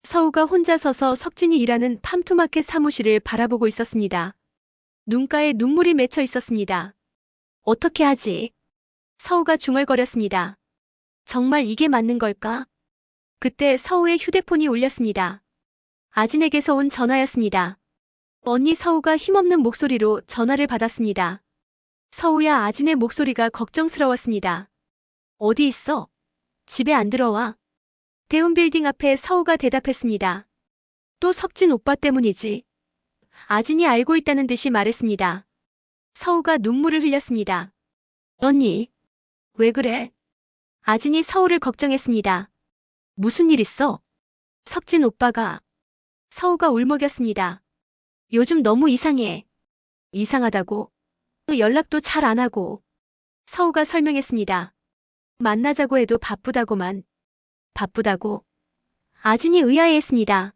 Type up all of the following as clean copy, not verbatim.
서우가 혼자 서서 석진이 일하는 팜투마켓 사무실을 바라보고 있었습니다. 눈가에 눈물이 맺혀 있었습니다. 어떻게 하지? 서우가 중얼거렸습니다. 정말 이게 맞는 걸까? 그때 서우의 휴대폰이 울렸습니다. 아진에게서 온 전화였습니다. 언니 서우가 힘없는 목소리로 전화를 받았습니다. 서우야, 아진의 목소리가 걱정스러웠습니다. 어디 있어? 집에 안 들어와? 대운 빌딩 앞에 서우가 대답했습니다. 또 석진 오빠 때문이지. 아진이 알고 있다는 듯이 말했습니다. 서우가 눈물을 흘렸습니다. 언니, 왜 그래? 아진이 서우를 걱정했습니다. 무슨 일 있어? 석진 오빠가. 서우가 울먹였습니다. 요즘 너무 이상해. 이상하다고? 연락도 잘 안 하고. 서우가 설명했습니다. 만나자고 해도 바쁘다고만. 바쁘다고? 아진이 의아해했습니다.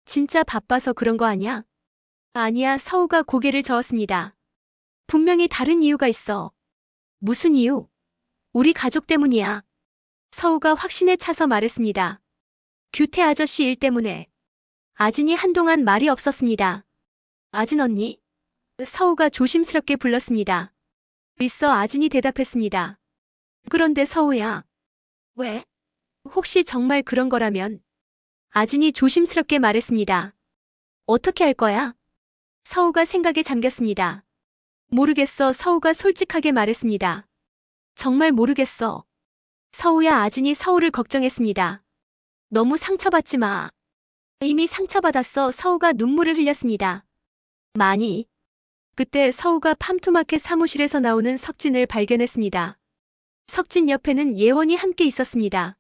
진짜 바빠서 그런 거 아냐? 아니야. 서우가 고개를 저었습니다. 분명히 다른 이유가 있어. 무슨 이유? 우리 가족 때문이야. 서우가 확신에 차서 말했습니다. 규태 아저씨 일 때문에. 아진이 한동안 말이 없었습니다. 아진 언니? 서우가 조심스럽게 불렀습니다. 있어. 아진이 대답했습니다. 그런데 서우야. 왜? 혹시 정말 그런 거라면? 아진이 조심스럽게 말했습니다. 어떻게 할 거야? 서우가 생각에 잠겼습니다. 모르겠어. 서우가 솔직하게 말했습니다. 정말 모르겠어. 서우야. 아진이 서우를 걱정했습니다. 너무 상처받지 마. 이미 상처받았어. 서우가 눈물을 흘렸습니다. 많이. 그때 서우가 팜투마켓 사무실에서 나오는 석진을 발견했습니다. 석진 옆에는 예원이 함께 있었습니다.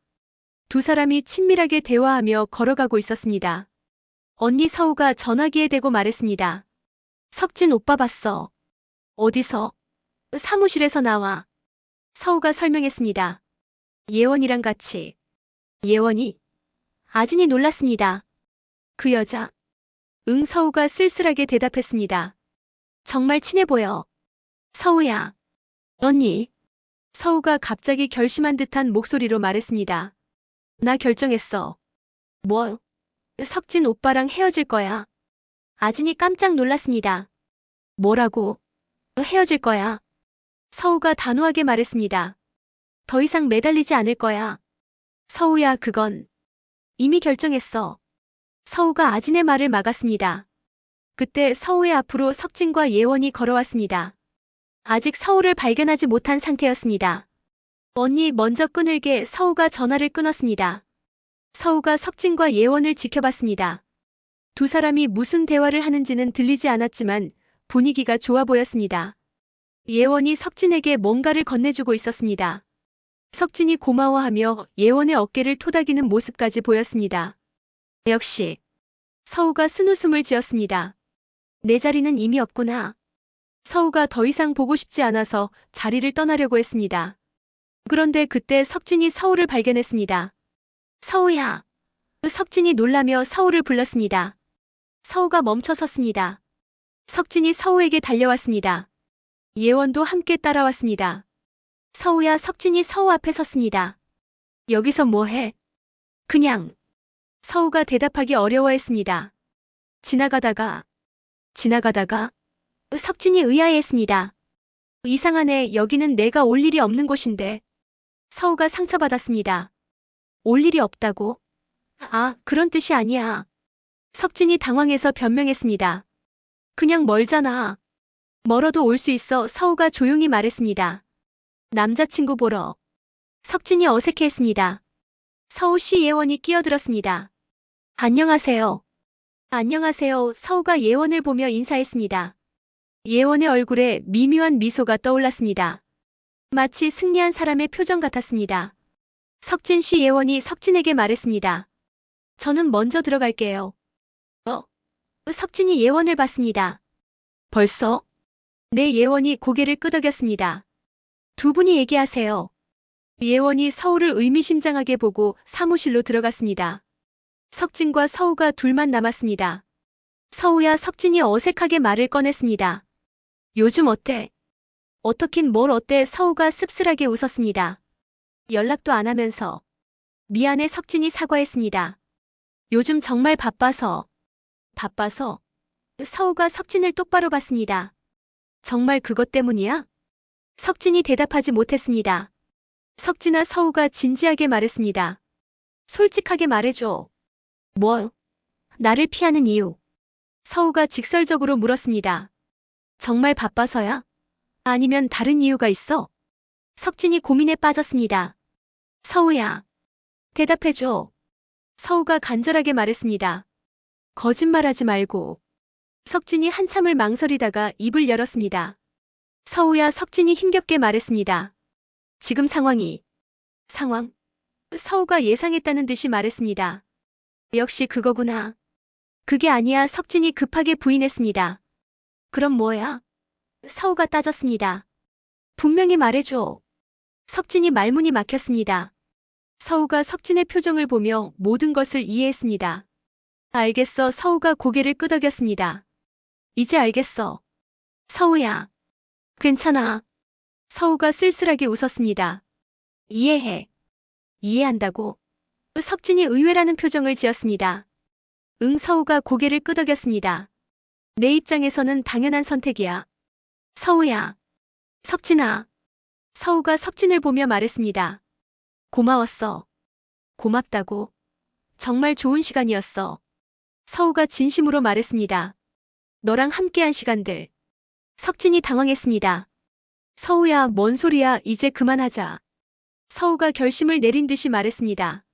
두 사람이 친밀하게 대화하며 걸어가고 있었습니다. 언니 서우가 전화기에 대고 말했습니다. 석진 오빠 봤어. 어디서? 사무실에서 나와. 서우가 설명했습니다. 예원이랑 같이. 예원이? 아진이 놀랐습니다. 그 여자? 응. 서우가 쓸쓸하게 대답했습니다. 정말 친해 보여. 서우야. 언니. 서우가 갑자기 결심한 듯한 목소리로 말했습니다. 나 결정했어. 뭐? 석진 오빠랑 헤어질 거야. 아진이 깜짝 놀랐습니다. 뭐라고? 헤어질 거야. 서우가 단호하게 말했습니다. 더 이상 매달리지 않을 거야. 서우야, 그건 이미 결정했어. 서우가 아진의 말을 막았습니다. 그때 서우의 앞으로 석진과 예원이 걸어왔습니다. 아직 서우를 발견하지 못한 상태였습니다. 언니 먼저 끊을게. 서우가 전화를 끊었습니다. 서우가 석진과 예원을 지켜봤습니다. 두 사람이 무슨 대화를 하는지는 들리지 않았지만 분위기가 좋아 보였습니다. 예원이 석진에게 뭔가를 건네주고 있었습니다. 석진이 고마워하며 예원의 어깨를 토닥이는 모습까지 보였습니다. 역시. 서우가 쓴웃음을 지었습니다. 내 자리는 이미 없구나. 서우가 더 이상 보고 싶지 않아서 자리를 떠나려고 했습니다. 그런데 그때 석진이 서우를 발견했습니다. 서우야. 석진이 놀라며 서우를 불렀습니다. 서우가 멈춰 섰습니다. 석진이 서우에게 달려왔습니다. 예원도 함께 따라왔습니다. 서우야. 석진이 서우 앞에 섰습니다. 여기서 뭐해? 그냥. 서우가 대답하기 어려워했습니다. 지나가다가. 석진이 의아해했습니다. 이상하네. 여기는 내가 올 일이 없는 곳인데. 서우가 상처받았습니다. 올 일이 없다고? 아, 그런 뜻이 아니야. 석진이 당황해서 변명했습니다. 그냥 멀잖아. 멀어도 올 수 있어. 서우가 조용히 말했습니다. 남자친구 보러. 석진이 어색해했습니다. 서우 씨. 예원이 끼어들었습니다. 안녕하세요. 안녕하세요. 서우가 예원을 보며 인사했습니다. 예원의 얼굴에 미묘한 미소가 떠올랐습니다. 마치 승리한 사람의 표정 같았습니다. 석진 씨. 예원이 석진에게 말했습니다. 저는 먼저 들어갈게요. 석진이 예원을 봤습니다. 벌써? 네. 예원이 고개를 끄덕였습니다. 두 분이 얘기하세요. 예원이 서우를 의미심장하게 보고 사무실로 들어갔습니다. 석진과 서우가 둘만 남았습니다. 서우야. 석진이 어색하게 말을 꺼냈습니다. 요즘 어때? 어떻긴 뭘 어때? 서우가 씁쓸하게 웃었습니다. 연락도 안 하면서. 미안해. 석진이 사과했습니다. 요즘 정말 바빠서. 바빠서? 서우가 석진을 똑바로 봤습니다. 정말 그것 때문이야? 석진이 대답하지 못했습니다. 석진아, 서우가 진지하게 말했습니다. 솔직하게 말해줘. 뭐? 나를 피하는 이유. 서우가 직설적으로 물었습니다. 정말 바빠서야? 아니면 다른 이유가 있어? 석진이 고민에 빠졌습니다. 서우야, 대답해줘. 서우가 간절하게 말했습니다. 거짓말하지 말고. 석진이 한참을 망설이다가 입을 열었습니다. 서우야, 석진이 힘겹게 말했습니다. 지금 상황이. 상황? 서우가 예상했다는 듯이 말했습니다. 역시 그거구나. 그게 아니야, 석진이 급하게 부인했습니다. 그럼 뭐야? 서우가 따졌습니다. 분명히 말해줘. 석진이 말문이 막혔습니다. 서우가 석진의 표정을 보며 모든 것을 이해했습니다. 알겠어. 서우가 고개를 끄덕였습니다. 이제 알겠어. 서우야. 괜찮아. 서우가 쓸쓸하게 웃었습니다. 이해해. 이해한다고? 석진이 의외라는 표정을 지었습니다. 응. 서우가 고개를 끄덕였습니다. 내 입장에서는 당연한 선택이야. 서우야. 석진아. 서우가 석진을 보며 말했습니다. 고마웠어. 고맙다고. 정말 좋은 시간이었어. 서우가 진심으로 말했습니다. 너랑 함께한 시간들. 석진이 당황했습니다. 서우야, 뭔 소리야, 이제 그만하자. 서우가 결심을 내린 듯이 말했습니다.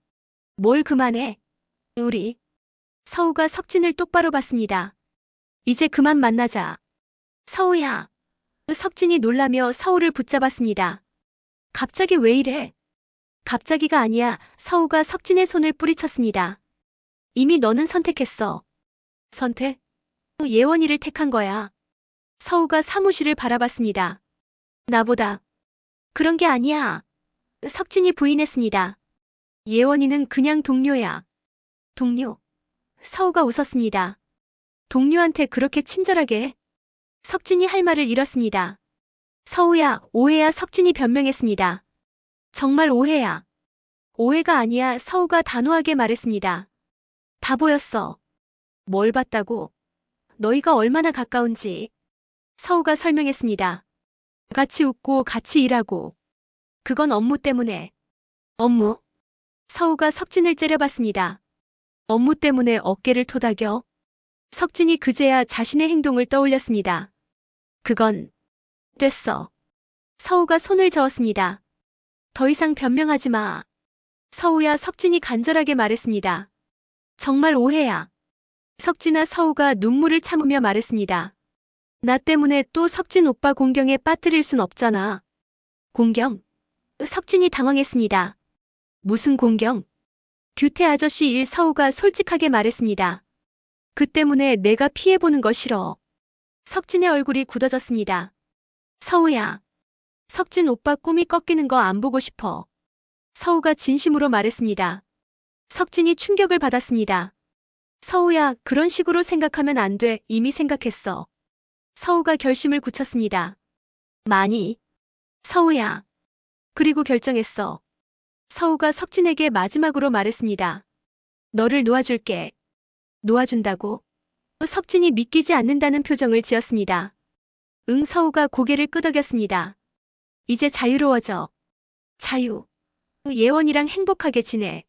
뭘 그만해? 우리. 서우가 석진을 똑바로 봤습니다. 이제 그만 만나자. 서우야. 석진이 놀라며 서우를 붙잡았습니다. 갑자기 왜 이래? 갑자기가 아니야. 서우가 석진의 손을 뿌리쳤습니다. 이미 너는 선택했어. 선택? 예원이를 택한 거야. 서우가 사무실을 바라봤습니다. 나보다. 그런 게 아니야. 석진이 부인했습니다. 예원이는 그냥 동료야. 동료? 서우가 웃었습니다. 동료한테 그렇게 친절하게 해? 석진이 할 말을 잃었습니다. 서우야, 오해야. 석진이 변명했습니다. 정말 오해야. 오해가 아니야. 서우가 단호하게 말했습니다. 다 보였어. 뭘 봤다고? 너희가 얼마나 가까운지. 서우가 설명했습니다. 같이 웃고 같이 일하고. 그건 업무 때문에. 업무? 서우가 석진을 째려봤습니다. 업무 때문에 어깨를 토닥여? 석진이 그제야 자신의 행동을 떠올렸습니다. 그건 됐어. 서우가 손을 저었습니다. 더 이상 변명하지 마. 서우야, 석진이 간절하게 말했습니다. 정말 오해야. 석진아. 서우가 눈물을 참으며 말했습니다. 나 때문에 또 석진 오빠 공경에 빠뜨릴 순 없잖아. 공경? 석진이 당황했습니다. 무슨 공경? 규태 아저씨 일. 서우가 솔직하게 말했습니다. 그 때문에 내가 피해보는 거 싫어. 석진의 얼굴이 굳어졌습니다. 서우야. 석진 오빠 꿈이 꺾이는 거 안 보고 싶어. 서우가 진심으로 말했습니다. 석진이 충격을 받았습니다. 서우야, 그런 식으로 생각하면 안 돼. 이미 생각했어. 서우가 결심을 굳혔습니다. 많이. 서우야. 그리고 결정했어. 서우가 석진에게 마지막으로 말했습니다. 너를 놓아줄게. 놓아준다고? 석진이 믿기지 않는다는 표정을 지었습니다. 응. 서우가 고개를 끄덕였습니다. 이제 자유로워져. 자유. 예원이랑 행복하게 지내.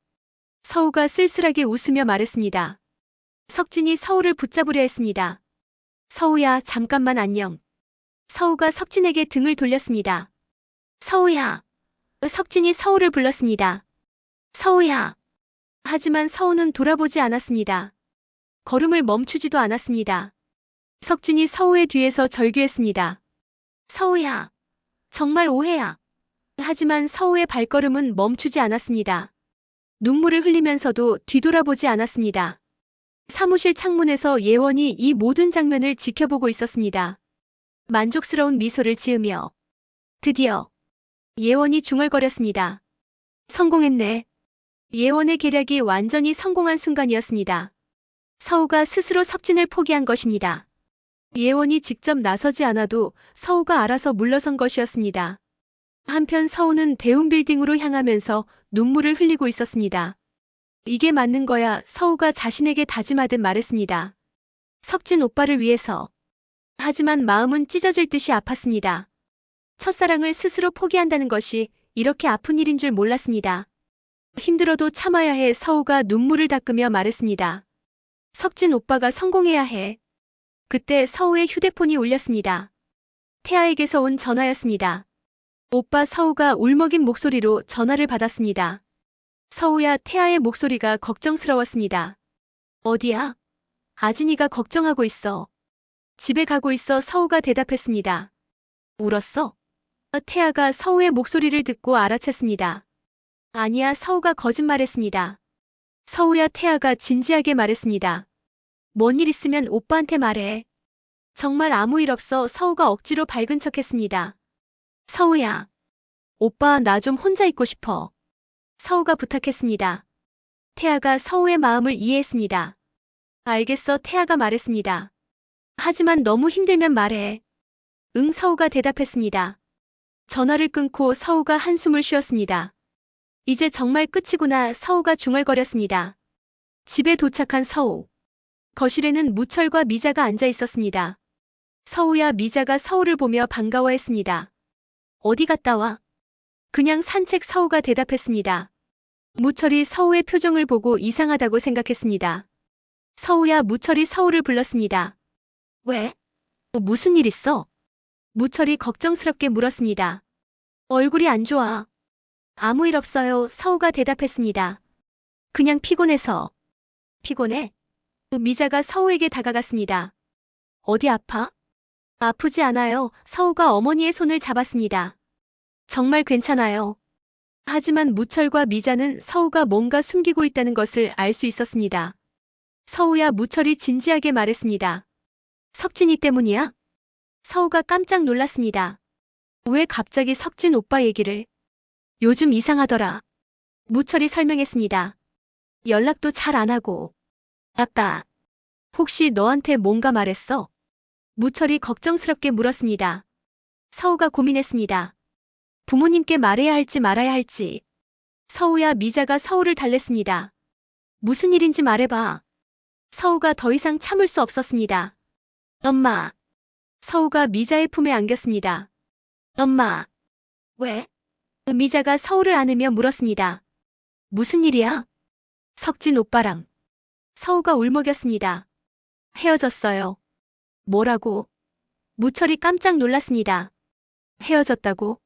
서우가 쓸쓸하게 웃으며 말했습니다. 석진이 서우를 붙잡으려 했습니다. 서우야, 잠깐만 안녕. 서우가 석진에게 등을 돌렸습니다. 서우야. 석진이 서우를 불렀습니다. 서우야. 하지만 서우는 돌아보지 않았습니다. 걸음을 멈추지도 않았습니다. 석진이 서우의 뒤에서 절규했습니다. 서우야. 정말 오해야. 하지만 서우의 발걸음은 멈추지 않았습니다. 눈물을 흘리면서도 뒤돌아보지 않았습니다. 사무실 창문에서 예원이 이 모든 장면을 지켜보고 있었습니다. 만족스러운 미소를 지으며. 드디어. 예원이 중얼거렸습니다. 성공했네. 예원의 계략이 완전히 성공한 순간이었습니다. 서우가 스스로 석진을 포기한 것입니다. 예원이 직접 나서지 않아도 서우가 알아서 물러선 것이었습니다. 한편 서우는 대운 빌딩으로 향하면서 눈물을 흘리고 있었습니다. 이게 맞는 거야. 서우가 자신에게 다짐하듯 말했습니다. 석진 오빠를 위해서. 하지만 마음은 찢어질 듯이 아팠습니다. 첫사랑을 스스로 포기한다는 것이 이렇게 아픈 일인 줄 몰랐습니다. 힘들어도 참아야 해. 서우가 눈물을 닦으며 말했습니다. 석진 오빠가 성공해야 해. 그때 서우의 휴대폰이 울렸습니다. 태아에게서 온 전화였습니다. 오빠. 서우가 울먹인 목소리로 전화를 받았습니다. 서우야. 태아의 목소리가 걱정스러웠습니다. 어디야? 아진이가 걱정하고 있어. 집에 가고 있어. 서우가 대답했습니다. 울었어? 태아가 서우의 목소리를 듣고 알아챘습니다. 아니야. 서우가 거짓말했습니다. 서우야. 태아가 진지하게 말했습니다. 뭔 일 있으면 오빠한테 말해. 정말 아무 일 없어. 서우가 억지로 밝은 척했습니다. 서우야. 오빠 나 좀 혼자 있고 싶어. 서우가 부탁했습니다. 태아가 서우의 마음을 이해했습니다. 알겠어. 태아가 말했습니다. 하지만 너무 힘들면 말해. 응. 서우가 대답했습니다. 전화를 끊고 서우가 한숨을 쉬었습니다. 이제 정말 끝이구나. 서우가 중얼거렸습니다. 집에 도착한 서우. 거실에는 무철과 미자가 앉아 있었습니다. 서우야. 미자가 서우를 보며 반가워했습니다. 어디 갔다 와? 그냥 산책. 서우가 대답했습니다. 무철이 서우의 표정을 보고 이상하다고 생각했습니다. 서우야. 무철이 서우를 불렀습니다. 왜? 무슨 일 있어? 무철이 걱정스럽게 물었습니다. 얼굴이 안 좋아. 아무 일 없어요. 서우가 대답했습니다. 그냥 피곤해서. 피곤해? 미자가 서우에게 다가갔습니다. 어디 아파? 아프지 않아요. 서우가 어머니의 손을 잡았습니다. 정말 괜찮아요. 하지만 무철과 미자는 서우가 뭔가 숨기고 있다는 것을 알 수 있었습니다. 서우야. 무철이 진지하게 말했습니다. 석진이 때문이야? 서우가 깜짝 놀랐습니다. 왜 갑자기 석진 오빠 얘기를? 요즘 이상하더라. 무철이 설명했습니다. 연락도 잘 안 하고. 아빠, 혹시 너한테 뭔가 말했어? 무철이 걱정스럽게 물었습니다. 서우가 고민했습니다. 부모님께 말해야 할지 말아야 할지. 서우야. 미자가 서우를 달랬습니다. 무슨 일인지 말해봐. 서우가 더 이상 참을 수 없었습니다. 엄마. 서우가 미자의 품에 안겼습니다. 엄마. 왜? 미자가 서우를 안으며 물었습니다. 무슨 일이야? 석진 오빠랑. 서우가 울먹였습니다. 헤어졌어요. 뭐라고? 무철이 깜짝 놀랐습니다. 헤어졌다고?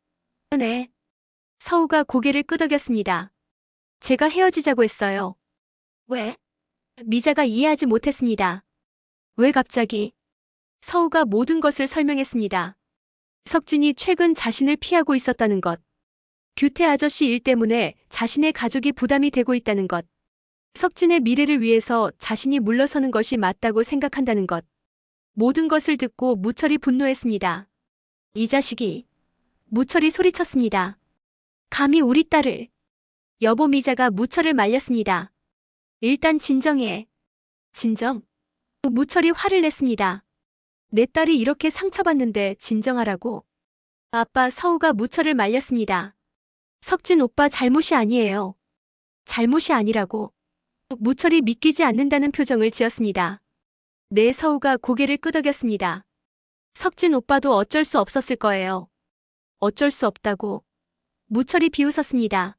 네. 서우가 고개를 끄덕였습니다. 제가 헤어지자고 했어요. 왜? 미자가 이해하지 못했습니다. 왜 갑자기? 서우가 모든 것을 설명했습니다. 석진이 최근 자신을 피하고 있었다는 것. 규태 아저씨 일 때문에 자신의 가족이 부담이 되고 있다는 것. 석진의 미래를 위해서 자신이 물러서는 것이 맞다고 생각한다는 것. 모든 것을 듣고 무철이 분노했습니다. 이 자식이. 무철이 소리쳤습니다. 감히 우리 딸을. 여보. 미자가 무철을 말렸습니다. 일단 진정해. 진정? 무철이 화를 냈습니다. 내 딸이 이렇게 상처받는데 진정하라고. 아빠. 서우가 무철을 말렸습니다. 석진 오빠 잘못이 아니에요. 잘못이 아니라고. 무철이 믿기지 않는다는 표정을 지었습니다. 네. 서우가 고개를 끄덕였습니다. 석진 오빠도 어쩔 수 없었을 거예요. 어쩔 수 없다고. 무철이 비웃었습니다.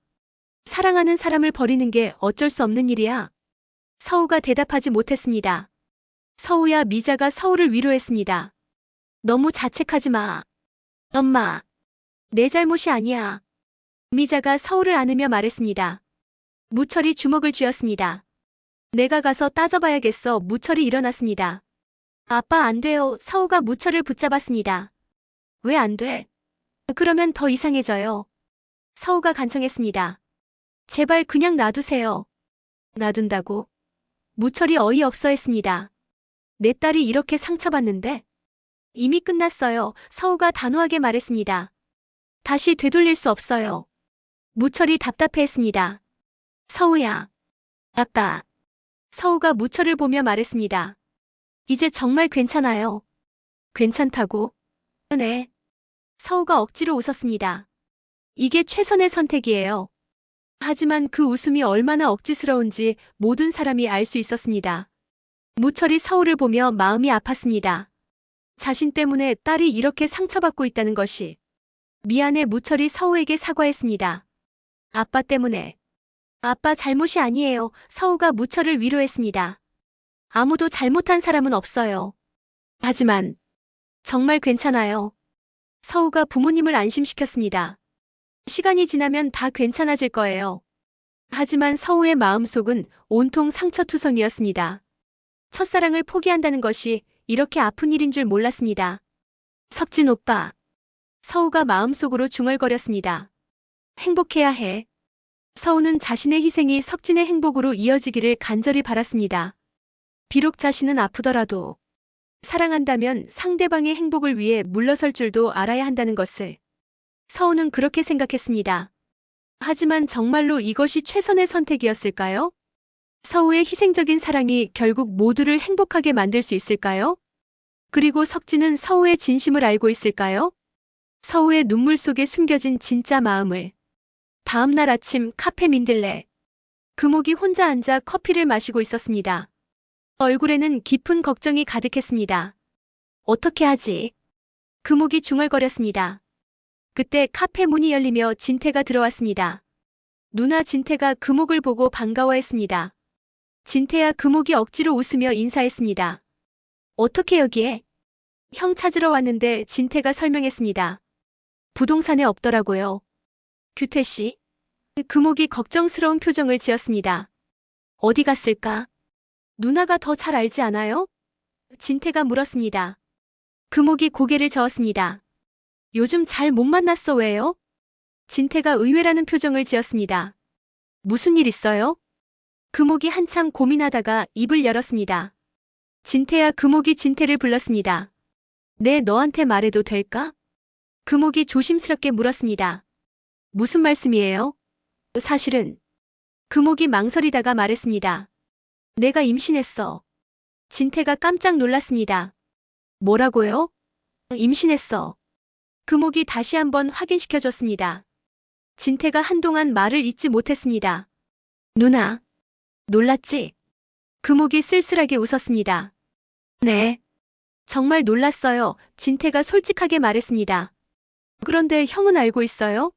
사랑하는 사람을 버리는 게 어쩔 수 없는 일이야. 서우가 대답하지 못했습니다. 서우야. 미자가 서우를 위로했습니다. 너무 자책하지 마. 엄마. 내 잘못이 아니야. 미자가 서우를 안으며 말했습니다. 무철이 주먹을 쥐었습니다. 내가 가서 따져봐야겠어. 무철이 일어났습니다. 아빠. 안 돼요. 서우가 무철을 붙잡았습니다. 왜 안 돼? 그러면 더 이상해져요. 서우가 간청했습니다. 제발 그냥 놔두세요. 놔둔다고? 무철이 어이없어 했습니다. 내 딸이 이렇게 상처받는데? 이미 끝났어요. 서우가 단호하게 말했습니다. 다시 되돌릴 수 없어요. 무철이 답답해했습니다. 서우야. 아빠. 서우가 무철을 보며 말했습니다. 이제 정말 괜찮아요. 괜찮다고? 네. 서우가 억지로 웃었습니다. 이게 최선의 선택이에요. 하지만 그 웃음이 얼마나 억지스러운지 모든 사람이 알 수 있었습니다. 무철이 서울을 보며 마음이 아팠습니다. 자신 때문에 딸이 이렇게 상처받고 있다는 것이. 미안해 무철이 서우에게 사과했습니다. 아빠 때문에. 아빠 잘못이 아니에요. 서우가 무철을 위로했습니다. 아무도 잘못한 사람은 없어요. 하지만 정말 괜찮아요. 서우가 부모님을 안심시켰습니다. 시간이 지나면 다 괜찮아질 거예요. 하지만 서우의 마음속은 온통 상처투성이었습니다. 첫사랑을 포기한다는 것이 이렇게 아픈 일인 줄 몰랐습니다. 석진 오빠. 서우가 마음속으로 중얼거렸습니다. 행복해야 해. 서우는 자신의 희생이 석진의 행복으로 이어지기를 간절히 바랐습니다. 비록 자신은 아프더라도 사랑한다면 상대방의 행복을 위해 물러설 줄도 알아야 한다는 것을 서우는 그렇게 생각했습니다. 하지만 정말로 이것이 최선의 선택이었을까요? 서우의 희생적인 사랑이 결국 모두를 행복하게 만들 수 있을까요? 그리고 석진은 서우의 진심을 알고 있을까요? 서우의 눈물 속에 숨겨진 진짜 마음을. 다음 날 아침 카페 민들레. 금옥이 혼자 앉아 커피를 마시고 있었습니다. 얼굴에는 깊은 걱정이 가득했습니다. 어떻게 하지? 금옥이 중얼거렸습니다. 그때 카페 문이 열리며 진태가 들어왔습니다. 누나 진태가 금옥을 보고 반가워했습니다. 진태야 금옥이 억지로 웃으며 인사했습니다. 어떻게 여기에? 형 찾으러 왔는데 진태가 설명했습니다. 부동산에 없더라고요. 규태 씨? 금옥이 걱정스러운 표정을 지었습니다. 어디 갔을까? 누나가 더 잘 알지 않아요? 진태가 물었습니다. 금옥이 고개를 저었습니다. 요즘 잘 못 만났어 왜요? 진태가 의외라는 표정을 지었습니다. 무슨 일 있어요? 금옥이 한참 고민하다가 입을 열었습니다. 진태야 금옥이 진태를 불렀습니다. 네, 너한테 말해도 될까? 금옥이 조심스럽게 물었습니다. 무슨 말씀이에요? 사실은. 금옥이 망설이다가 말했습니다. 내가 임신했어. 진태가 깜짝 놀랐습니다. 뭐라고요? 임신했어. 금옥이 다시 한번 확인시켜줬습니다. 진태가 한동안 말을 잇지 못했습니다. 누나. 놀랐지? 금옥이 쓸쓸하게 웃었습니다. 네. 정말 놀랐어요. 진태가 솔직하게 말했습니다. 그런데 형은 알고 있어요?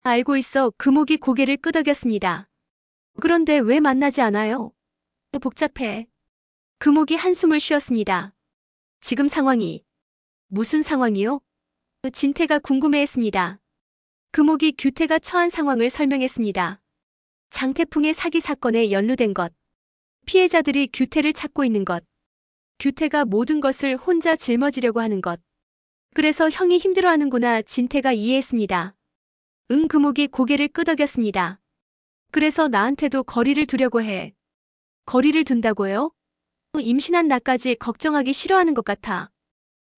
알고 있어. 금옥이 고개를 끄덕였습니다. 그런데 왜 만나지 않아요? 복잡해. 금옥이 한숨을 쉬었습니다. 지금 상황이. 무슨 상황이요? 진태가 궁금해했습니다. 금옥이 규태가 처한 상황을 설명했습니다. 장태풍의 사기 사건에 연루된 것. 피해자들이 규태를 찾고 있는 것. 규태가 모든 것을 혼자 짊어지려고 하는 것. 그래서 형이 힘들어하는구나. 진태가 이해했습니다. 응. 금옥이 고개를 끄덕였습니다. 그래서 나한테도 거리를 두려고 해. 거리를 둔다고요? 임신한 나까지 걱정하기 싫어하는 것 같아.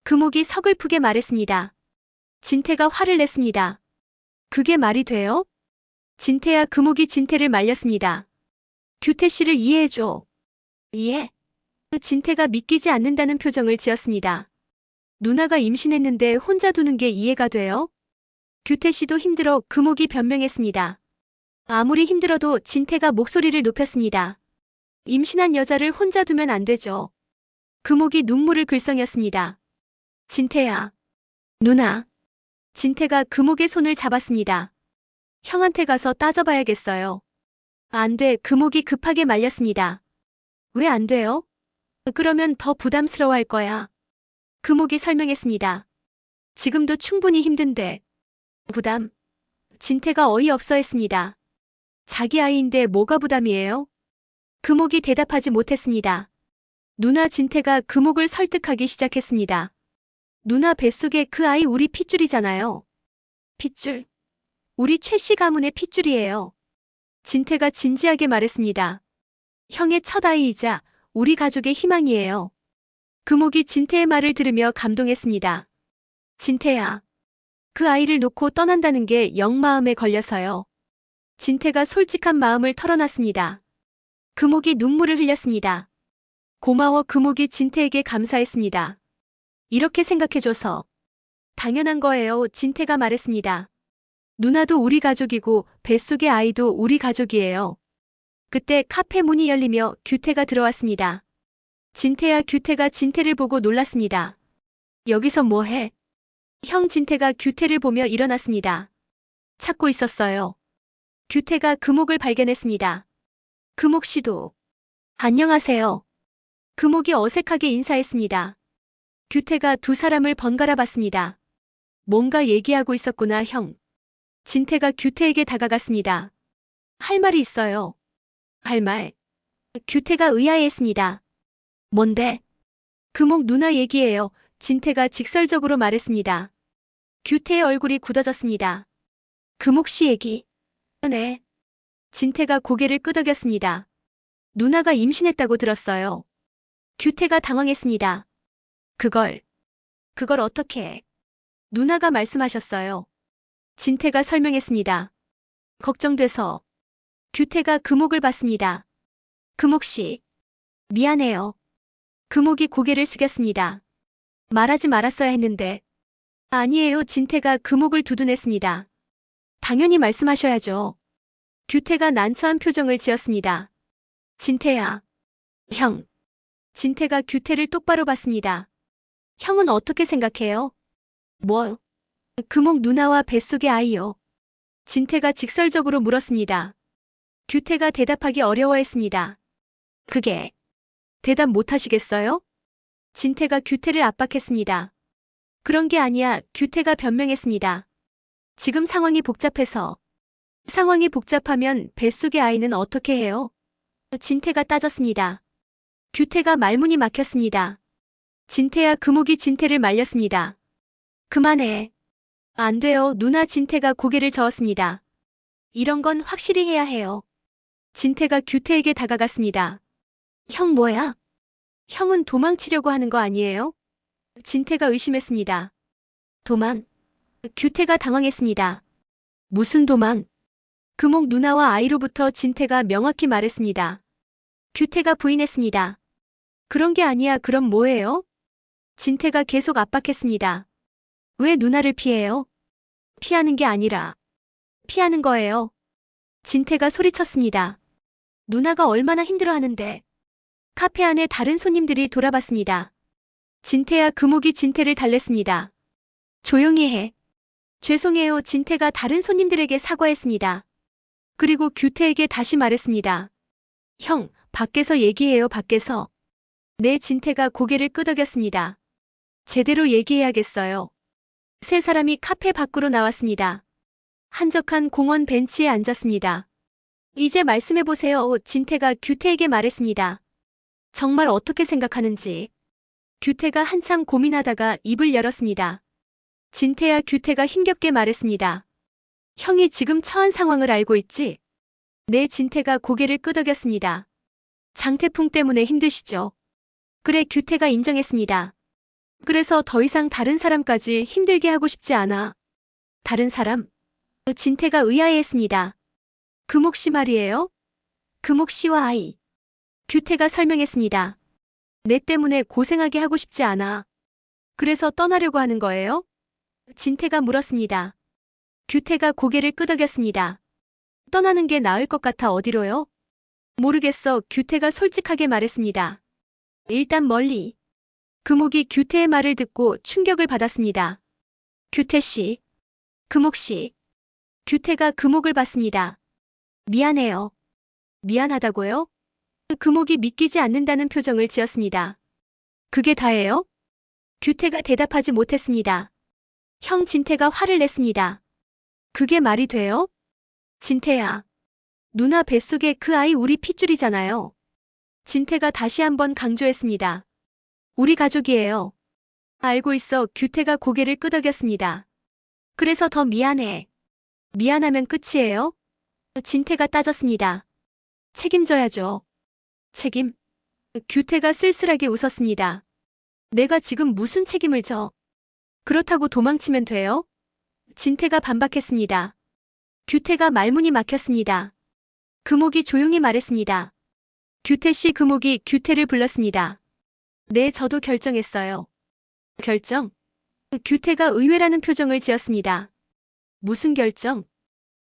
금옥이 서글프게 말했습니다. 진태가 화를 냈습니다. 그게 말이 돼요? 진태야. 금옥이 진태를 말렸습니다. 규태 씨를 이해해줘. 이해? 진태가 믿기지 않는다는 표정을 지었습니다. 누나가 임신했는데 혼자 두는 게 이해가 돼요? 규태 씨도 힘들어. 금옥이 변명했습니다. 아무리 힘들어도 진태가 목소리를 높였습니다. 임신한 여자를 혼자 두면 안 되죠. 금옥이 눈물을 글썽였습니다. 진태야. 누나. 진태가 금옥의 손을 잡았습니다. 형한테 가서 따져봐야겠어요. 안 돼. 금옥이 급하게 말렸습니다. 왜 안 돼요? 그러면 더 부담스러워할 거야. 금옥이 설명했습니다. 지금도 충분히 힘든데. 부담? 진태가 어이없어 했습니다. 자기 아이인데 뭐가 부담이에요? 금옥이 대답하지 못했습니다. 누나. 진태가 금옥을 설득하기 시작했습니다. 누나 뱃속에 그 아이 우리 핏줄이잖아요. 핏줄? 우리 최씨 가문의 핏줄이에요. 진태가 진지하게 말했습니다. 형의 첫 아이이자 우리 가족의 희망이에요. 금옥이 진태의 말을 들으며 감동했습니다. 진태야. 그 아이를 놓고 떠난다는 게 영 마음에 걸려서요. 진태가 솔직한 마음을 털어놨습니다. 금옥이 눈물을 흘렸습니다. 고마워. 금옥이 진태에게 감사했습니다. 이렇게 생각해줘서 당연한 거예요. 진태가 말했습니다. 누나도 우리 가족이고 뱃속의 아이도 우리 가족이에요. 그때 카페 문이 열리며 규태가 들어왔습니다. 진태야. 규태가 진태를 보고 놀랐습니다. 여기서 뭐해? 형. 진태가 규태를 보며 일어났습니다. 찾고 있었어요. 규태가 금옥을 발견했습니다. 금옥 씨도. 안녕하세요. 금옥이 어색하게 인사했습니다. 규태가 두 사람을 번갈아 봤습니다. 뭔가 얘기하고 있었구나 형. 진태가 규태에게 다가갔습니다. 할 말이 있어요. 할 말. 규태가 의아해했습니다. 뭔데? 금옥 누나 얘기예요. 진태가 직설적으로 말했습니다. 규태의 얼굴이 굳어졌습니다. 금옥 씨 얘기? 네. 진태가 고개를 끄덕였습니다. 누나가 임신했다고 들었어요. 규태가 당황했습니다. 그걸 어떻게 해? 누나가 말씀하셨어요. 진태가 설명했습니다. 걱정돼서. 규태가 금옥을 봤습니다. 금옥 씨. 미안해요. 금옥이 고개를 숙였습니다. 말하지 말았어야 했는데. 아니에요. 진태가 금옥을 두둔했습니다. 당연히 말씀하셔야죠. 규태가 난처한 표정을 지었습니다. 진태야. 형. 진태가 규태를 똑바로 봤습니다. 형은 어떻게 생각해요? 뭐? 금옥 누나와 뱃속의 아이요. 진태가 직설적으로 물었습니다. 규태가 대답하기 어려워했습니다. 그게 대답 못하시겠어요? 진태가 규태를 압박했습니다. 그런 게 아니야. 규태가 변명했습니다. 지금 상황이 복잡해서. 상황이 복잡하면 뱃속의 아이는 어떻게 해요? 진태가 따졌습니다. 규태가 말문이 막혔습니다. 진태야. 금옥이 진태를 말렸습니다. 그만해. 안 돼요. 누나. 진태가 고개를 저었습니다. 이런 건 확실히 해야 해요. 진태가 규태에게 다가갔습니다. 형 뭐야? 형은 도망치려고 하는 거 아니에요? 진태가 의심했습니다. 도망? 규태가 당황했습니다. 무슨 도망? 금옥 누나와 아이로부터 진태가 명확히 말했습니다. 규태가 부인했습니다. 그런 게 아니야. 그럼 뭐예요? 진태가 계속 압박했습니다. 왜 누나를 피해요? 피하는 게 아니라 피하는 거예요. 진태가 소리쳤습니다. 누나가 얼마나 힘들어하는데. 카페 안에 다른 손님들이 돌아봤습니다. 진태야. 금옥이 진태를 달랬습니다. 조용히 해. 죄송해요. 진태가 다른 손님들에게 사과했습니다. 그리고 규태에게 다시 말했습니다. 형, 밖에서 얘기해요. 밖에서. 네. 진태가 고개를 끄덕였습니다. 제대로 얘기해야겠어요. 세 사람이 카페 밖으로 나왔습니다. 한적한 공원 벤치에 앉았습니다. 이제 말씀해보세요. 진태가 규태에게 말했습니다. 정말 어떻게 생각하는지. 규태가 한참 고민하다가 입을 열었습니다. 진태야. 규태가 힘겹게 말했습니다. 형이 지금 처한 상황을 알고 있지? 네. 진태가 고개를 끄덕였습니다. 장태풍 때문에 힘드시죠? 그래. 규태가 인정했습니다. 그래서 더 이상 다른 사람까지 힘들게 하고 싶지 않아. 다른 사람? 진태가 의아해했습니다. 금옥 씨 말이에요? 금옥 씨와 아이. 규태가 설명했습니다. 내 때문에 고생하게 하고 싶지 않아. 그래서 떠나려고 하는 거예요? 진태가 물었습니다. 규태가 고개를 끄덕였습니다. 떠나는 게 나을 것 같아. 어디로요? 모르겠어. 규태가 솔직하게 말했습니다. 일단 멀리. 금옥이 규태의 말을 듣고 충격을 받았습니다. 규태 씨. 금옥 씨. 규태가 금옥을 봤습니다. 미안해요. 미안하다고요? 금옥이 믿기지 않는다는 표정을 지었습니다. 그게 다예요? 규태가 대답하지 못했습니다. 형. 진태가 화를 냈습니다. 그게 말이 돼요? 진태야. 누나 뱃속에 그 아이 우리 핏줄이잖아요. 진태가 다시 한번 강조했습니다. 우리 가족이에요. 알고 있어. 규태가 고개를 끄덕였습니다. 그래서 더 미안해. 미안하면 끝이에요? 진태가 따졌습니다. 책임져야죠. 책임? 규태가 쓸쓸하게 웃었습니다. 내가 지금 무슨 책임을 져? 그렇다고 도망치면 돼요? 진태가 반박했습니다. 규태가 말문이 막혔습니다. 금옥이 조용히 말했습니다. 규태 씨. 금옥이 규태를 불렀습니다. 네. 저도 결정했어요. 결정? 규태가 의외라는 표정을 지었습니다. 무슨 결정?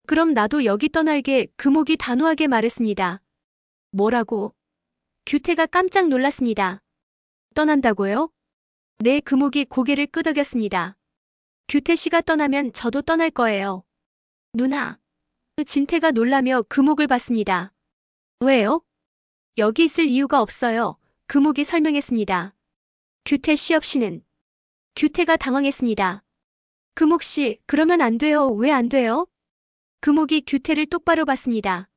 그럼 나도 여기 떠날게. 금옥이 단호하게 말했습니다. 뭐라고? 규태가 깜짝 놀랐습니다. 떠난다고요? 네, 금옥이 고개를 끄덕였습니다. 규태 씨가 떠나면 저도 떠날 거예요. 누나. 진태가 놀라며 금옥을 봤습니다. 왜요? 여기 있을 이유가 없어요. 금옥이 설명했습니다. 규태 씨 없이는. 규태가 당황했습니다. 금옥 씨, 그러면 안 돼요. 왜 안 돼요? 금옥이 규태를 똑바로 봤습니다.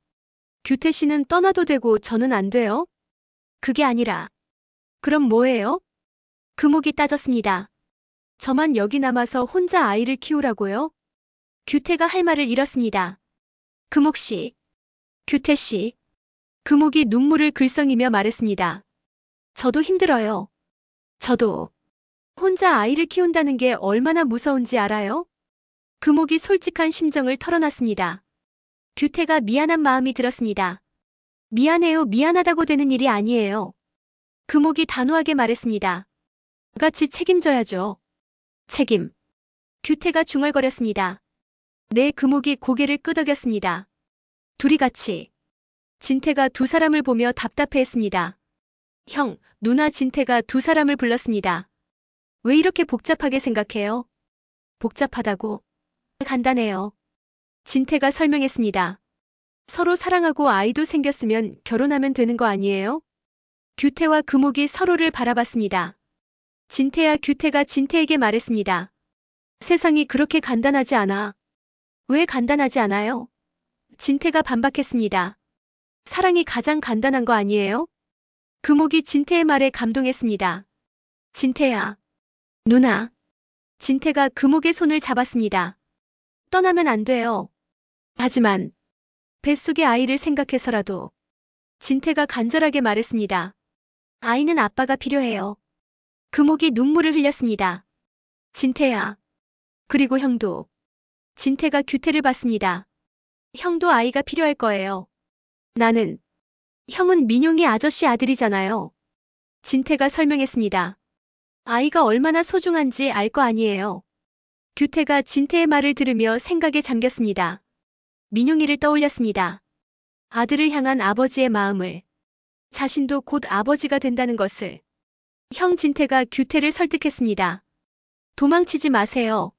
규태 씨는 떠나도 되고 저는 안 돼요? 그게 아니라. 그럼 뭐예요? 금옥이 따졌습니다. 저만 여기 남아서 혼자 아이를 키우라고요? 규태가 할 말을 잃었습니다. 금옥 씨. 규태 씨. 금옥이 눈물을 글썽이며 말했습니다. 저도 힘들어요. 저도. 혼자 아이를 키운다는 게 얼마나 무서운지 알아요? 금옥이 솔직한 심정을 털어놨습니다. 규태가 미안한 마음이 들었습니다. 미안해요. 미안하다고 되는 일이 아니에요. 금옥이 단호하게 말했습니다. 같이 책임져야죠. 책임. 규태가 중얼거렸습니다. 네, 금옥이 고개를 끄덕였습니다. 둘이 같이. 진태가 두 사람을 보며 답답해했습니다. 형, 누나. 진태가 두 사람을 불렀습니다. 왜 이렇게 복잡하게 생각해요? 복잡하다고? 간단해요. 진태가 설명했습니다. 서로 사랑하고 아이도 생겼으면 결혼하면 되는 거 아니에요? 규태와 금옥이 서로를 바라봤습니다. 진태야. 규태가 진태에게 말했습니다. 세상이 그렇게 간단하지 않아. 왜 간단하지 않아요? 진태가 반박했습니다. 사랑이 가장 간단한 거 아니에요? 금옥이 진태의 말에 감동했습니다. 진태야. 누나. 진태가 금옥의 손을 잡았습니다. 떠나면 안 돼요. 하지만 뱃속의 아이를 생각해서라도. 진태가 간절하게 말했습니다. 아이는 아빠가 필요해요. 금옥이 눈물을 흘렸습니다. 진태야. 그리고 형도. 진태가 규태를 봤습니다. 형도 아이가 필요할 거예요. 나는. 형은 민용이 아저씨 아들이잖아요. 진태가 설명했습니다. 아이가 얼마나 소중한지 알 거 아니에요. 규태가 진태의 말을 들으며 생각에 잠겼습니다. 민용이를 떠올렸습니다. 아들을 향한 아버지의 마음을. 자신도 곧 아버지가 된다는 것을. 형. 진태가 규태를 설득했습니다. 도망치지 마세요.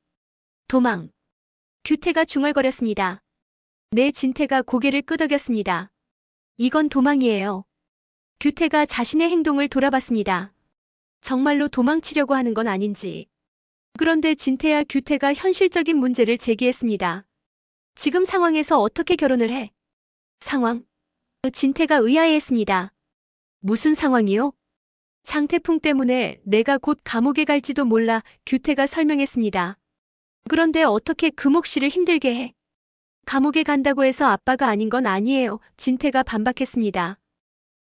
도망. 규태가 중얼거렸습니다. 네. 진태가 고개를 끄덕였습니다. 이건 도망이에요. 규태가 자신의 행동을 돌아봤습니다. 정말로 도망치려고 하는 건 아닌지. 그런데 진태야. 규태가 현실적인 문제를 제기했습니다. 지금 상황에서 어떻게 결혼을 해? 상황? 진태가 의아해했습니다. 무슨 상황이요? 장태풍 때문에 내가 곧 감옥에 갈지도 몰라. 규태가 설명했습니다. 그런데 어떻게 금옥 씨를 힘들게 해? 감옥에 간다고 해서 아빠가 아닌 건 아니에요. 진태가 반박했습니다.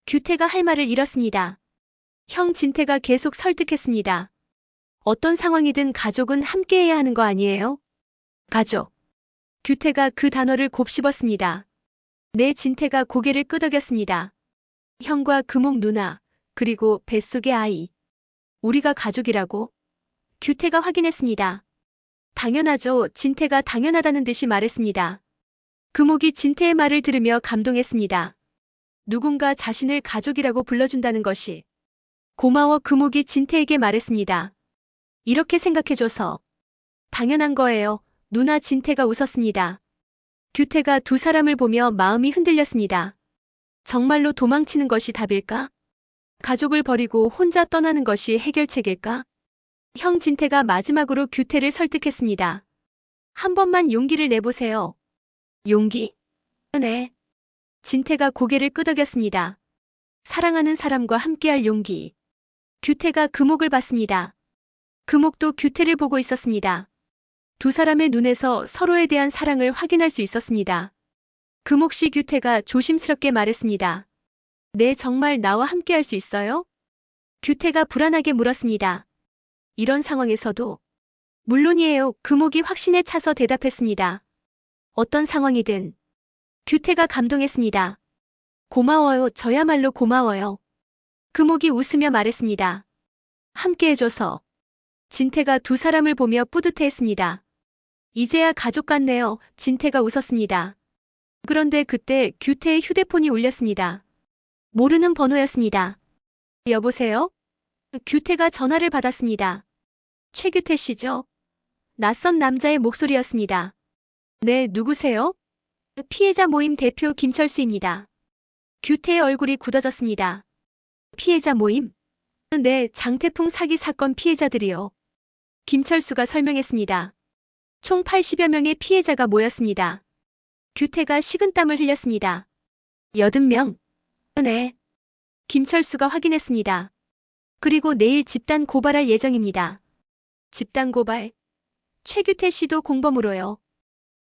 규태가 할 말을 잃었습니다. 형. 진태가 계속 설득했습니다. 어떤 상황이든 가족은 함께해야 하는 거 아니에요? 가족. 규태가 그 단어를 곱씹었습니다. 네. 진태가 고개를 끄덕였습니다. 형과 금옥 누나, 그리고 뱃속의 아이. 우리가 가족이라고? 규태가 확인했습니다. 당연하죠. 진태가 당연하다는 듯이 말했습니다. 금옥이 진태의 말을 들으며 감동했습니다. 누군가 자신을 가족이라고 불러준다는 것이. 고마워. 금옥이 진태에게 말했습니다. 이렇게 생각해줘서. 당연한 거예요. 누나. 진태가 웃었습니다. 규태가 두 사람을 보며 마음이 흔들렸습니다. 정말로 도망치는 것이 답일까? 가족을 버리고 혼자 떠나는 것이 해결책일까? 형. 진태가 마지막으로 규태를 설득했습니다. 한 번만 용기를 내보세요. 용기? 네. 진태가 고개를 끄덕였습니다. 사랑하는 사람과 함께할 용기. 규태가 금옥을 봤습니다. 금옥도 규태를 보고 있었습니다. 두 사람의 눈에서 서로에 대한 사랑을 확인할 수 있었습니다. 금옥 씨. 규태가 조심스럽게 말했습니다. 네. 정말 나와 함께할 수 있어요? 규태가 불안하게 물었습니다. 이런 상황에서도. 물론이에요. 금옥이 확신에 차서 대답했습니다. 어떤 상황이든. 규태가 감동했습니다. 고마워요. 저야말로 고마워요. 금옥이 웃으며 말했습니다. 함께해줘서. 진태가 두 사람을 보며 뿌듯해했습니다. 이제야 가족 같네요. 진태가 웃었습니다. 그런데 그때 규태의 휴대폰이 울렸습니다. 모르는 번호였습니다. 여보세요? 규태가 전화를 받았습니다. 최규태 씨죠? 낯선 남자의 목소리였습니다. 네, 누구세요? 피해자 모임 대표 김철수입니다. 규태의 얼굴이 굳어졌습니다. 피해자 모임? 네, 장태풍 사기 사건 피해자들이요. 김철수가 설명했습니다. 총 80여 명의 피해자가 모였습니다. 규태가 식은땀을 흘렸습니다. 80명? 네. 김철수가 확인했습니다. 그리고 내일 집단 고발할 예정입니다. 집단 고발? 최규태 씨도 공범으로요.